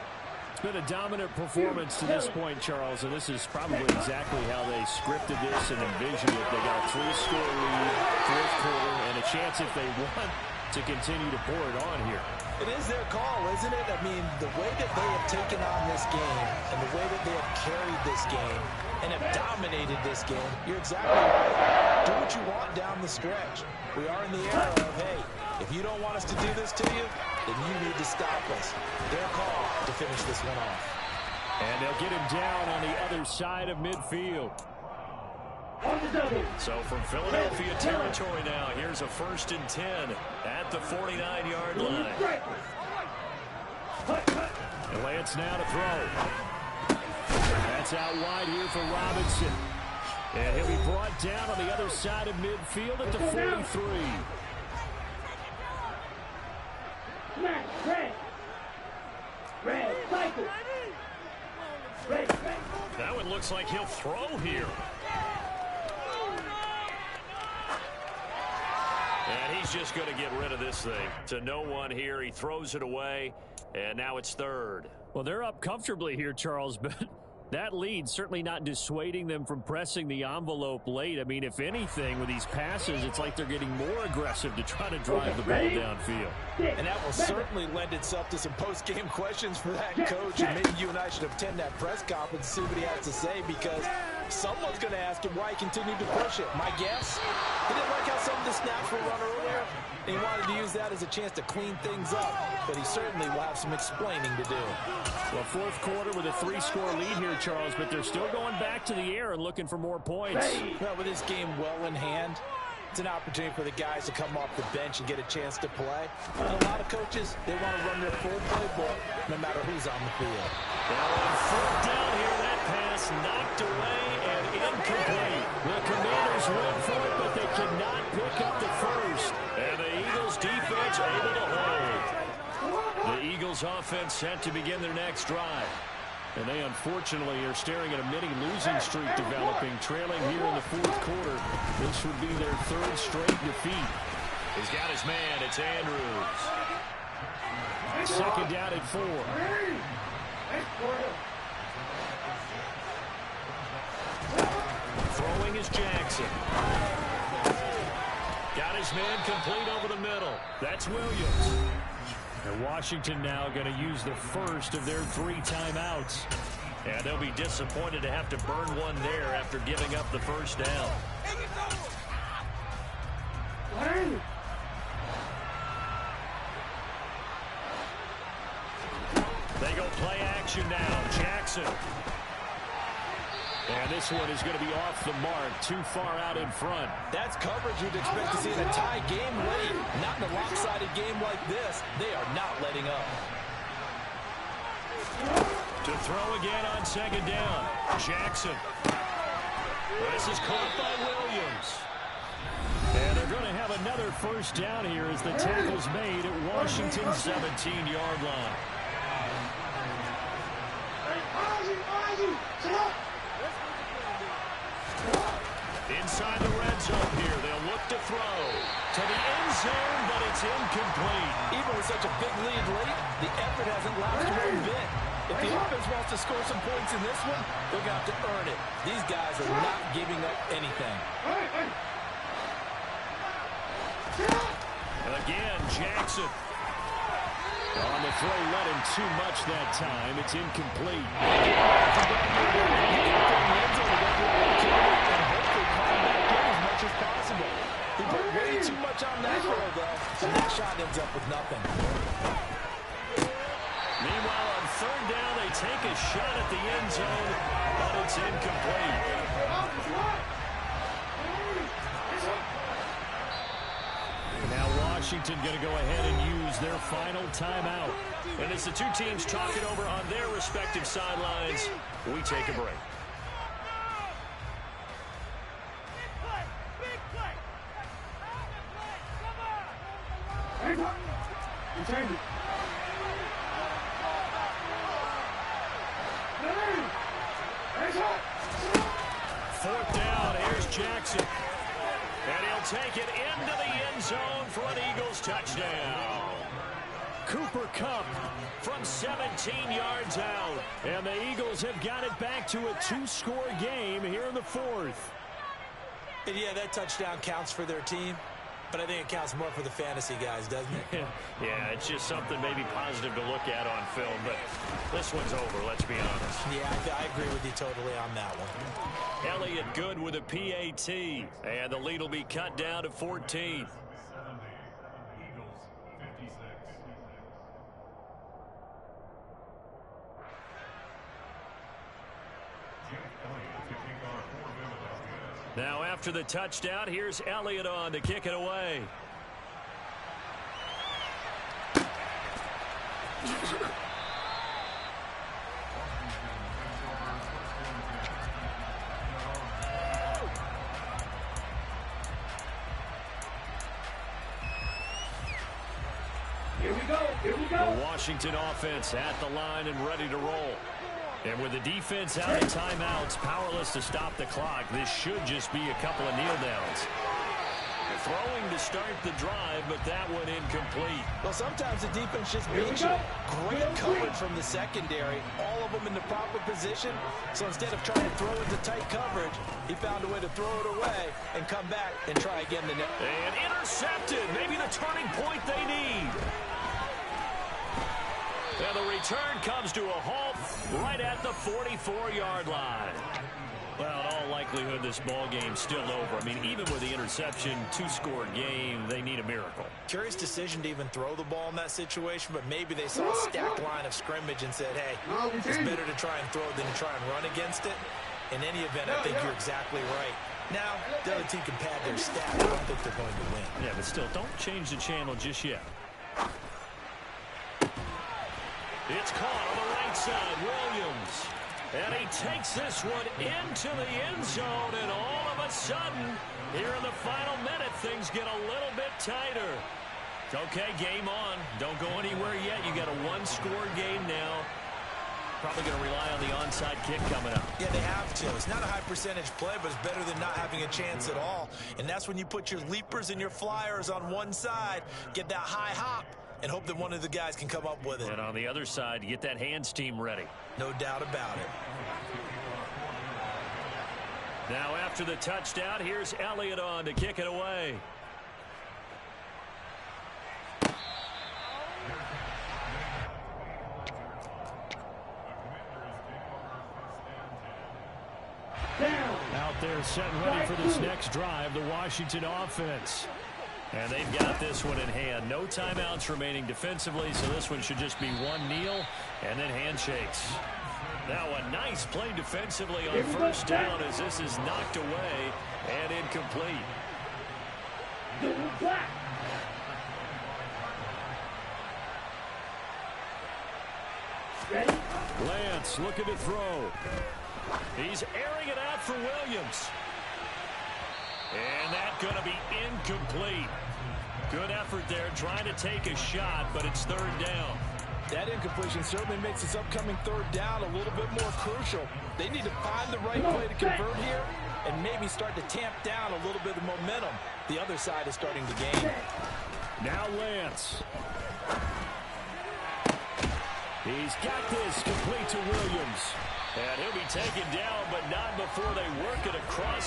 It's been a dominant performance to this point, Charles, and this is probably exactly how they scripted this and envisioned it. They got a 3-score lead, fourth quarter, and a chance if they want to continue to pour it on here. It is their call, isn't it? I mean, the way that they have taken on this game and the way that they have carried this game and have dominated this game, you're exactly right. Do what you want down the stretch. We are in the era of, hey, if you don't want us to do this to you, then you need to stop us. Their call to finish this one off. And they'll get him down on the other side of midfield. So from Philadelphia territory now, here's a 1st and 10 at the 49-yard line. And Lance now to throw. That's out wide here for Robinson. And he'll be brought down on the other side of midfield at the 43. That one looks like he'll throw here. And he's just going to get rid of this thing to no one here. He throws it away, and now it's 3rd. Well, they're up comfortably here, Charles, but that lead certainly not dissuading them from pressing the envelope late. I mean, if anything, with these passes, it's like they're getting more aggressive to try to drive the ball downfield. And that will certainly lend itself to some post-game questions for that coach. And maybe you and I should attend that press conference and see what he has to say, because someone's going to ask him why he continued to push it. My guess, he didn't like how some of the snaps were run earlier, and he wanted to use that as a chance to clean things up. But he certainly will have some explaining to do. Well, fourth quarter with a 3-score lead here, Charles, but they're still going back to the air and looking for more points. Well, with this game well in hand, it's an opportunity for the guys to come off the bench and get a chance to play. And a lot of coaches, they want to run their full playbook no matter who's on the field. Now on 4th down here, that pass knocked away and incomplete. The Commanders went for it, but they could not pick up the first. And the Eagles defense able to hold. The Eagles offense set to begin their next drive. And they unfortunately are staring at a mini losing streak developing, trailing here in the fourth quarter. This would be their 3rd straight defeat. He's got his man. It's Andrews. Second down at 4. Throwing is Jackson. Got his man complete over the middle. That's Williams. And Washington now going to use the first of their 3 timeouts. And they'll be disappointed to have to burn one there after giving up the first down. They go play action now. Jackson. And this one is going to be off the mark, too far out in front. That's coverage you'd expect to see in a tie game late. Not in a lopsided game like this. They are not letting up. To throw again on second down. Jackson. This is caught by Williams. And they're going to have another first down here as the tackle's made at Washington's 17-yard line. Inside the red zone here. They'll look to throw to the end zone, but it's incomplete. Even with such a big lead late, the effort hasn't lasted one bit. If the offense wants to score some points in this one, they're going to have to earn it. These guys are not giving up anything. And again, Jackson. On the throw, let him too much that time. It's incomplete. He put way too much on that throw, though, and that shot ends up with nothing. Meanwhile, on third down, they take a shot at the end zone, but it's incomplete. Now Washington going to go ahead and use their final timeout. And as the two teams talk it over on their respective sidelines, we take a break. Fourth down, here's Jackson. And he'll take it into the end zone for an Eagles touchdown. Cooper Kupp from 17 yards out. And the Eagles have got it back to a two-score game here in the fourth. And yeah, that touchdown counts for their team. But I think it counts more for the fantasy guys, doesn't it? Yeah, it's just something maybe positive to look at on film. But this one's over, let's be honest. Yeah, I agree with you totally on that one. Elliott good with a PAT. And the lead will be cut down to 14. Now after the touchdown, here's Elliott on to kick it away. Here we go. The Washington offense at the line and ready to roll. And with the defense out of timeouts, powerless to stop the clock, this should just be a couple of kneel downs. Throwing to start the drive, but that one incomplete. Well, sometimes the defense just beats you. Great coverage from the secondary, all of them in the proper position. So instead of trying to throw into tight coverage, he found a way to throw it away and come back and try again the next. And intercepted, maybe the turning point they need. And the return comes to a halt right at the 44-yard line. Well, in all likelihood, this ball game's still over. I mean, even with the interception, two-score game, they need a miracle. Curious decision to even throw the ball in that situation, but maybe they saw a stacked line of scrimmage and said, hey, it's better to try and throw than to try and run against it. In any event, I think you're exactly right. Now, the other team can pad their stats. I don't think they're going to win. Yeah, but still, don't change the channel just yet. It's caught on the right side, Williams. And he takes this one into the end zone, and all of a sudden, here in the final minute, things get a little bit tighter. Okay, game on. Don't go anywhere yet. You got a one-score game now. Probably going to rely on the onside kick coming up. Yeah, they have to. It's not a high-percentage play, but it's better than not having a chance at all. And that's when you put your leapers and your flyers on one side, get that high hop, and hope that one of the guys can come up with it. And on the other side, get that hands team ready. No doubt about it. Now after the touchdown, here's Elliott on to kick it away. Out there set and ready for this next drive, the Washington offense. And they've got this one in hand. No timeouts remaining defensively, so this one should just be one kneel and then handshakes. Now a nice play defensively on first down as this is knocked away and incomplete. Lance looking to throw. He's airing it out for Williams. And that's going to be incomplete. Good effort there trying to take a shot, but it's third down. That incompletion certainly makes this upcoming third down a little bit more crucial. They need to find the right play to convert here and maybe start to tamp down a little bit of momentum the other side is starting to gain. Now Lance. He's got this complete to Williams. And he'll be taken down, but not before they work it across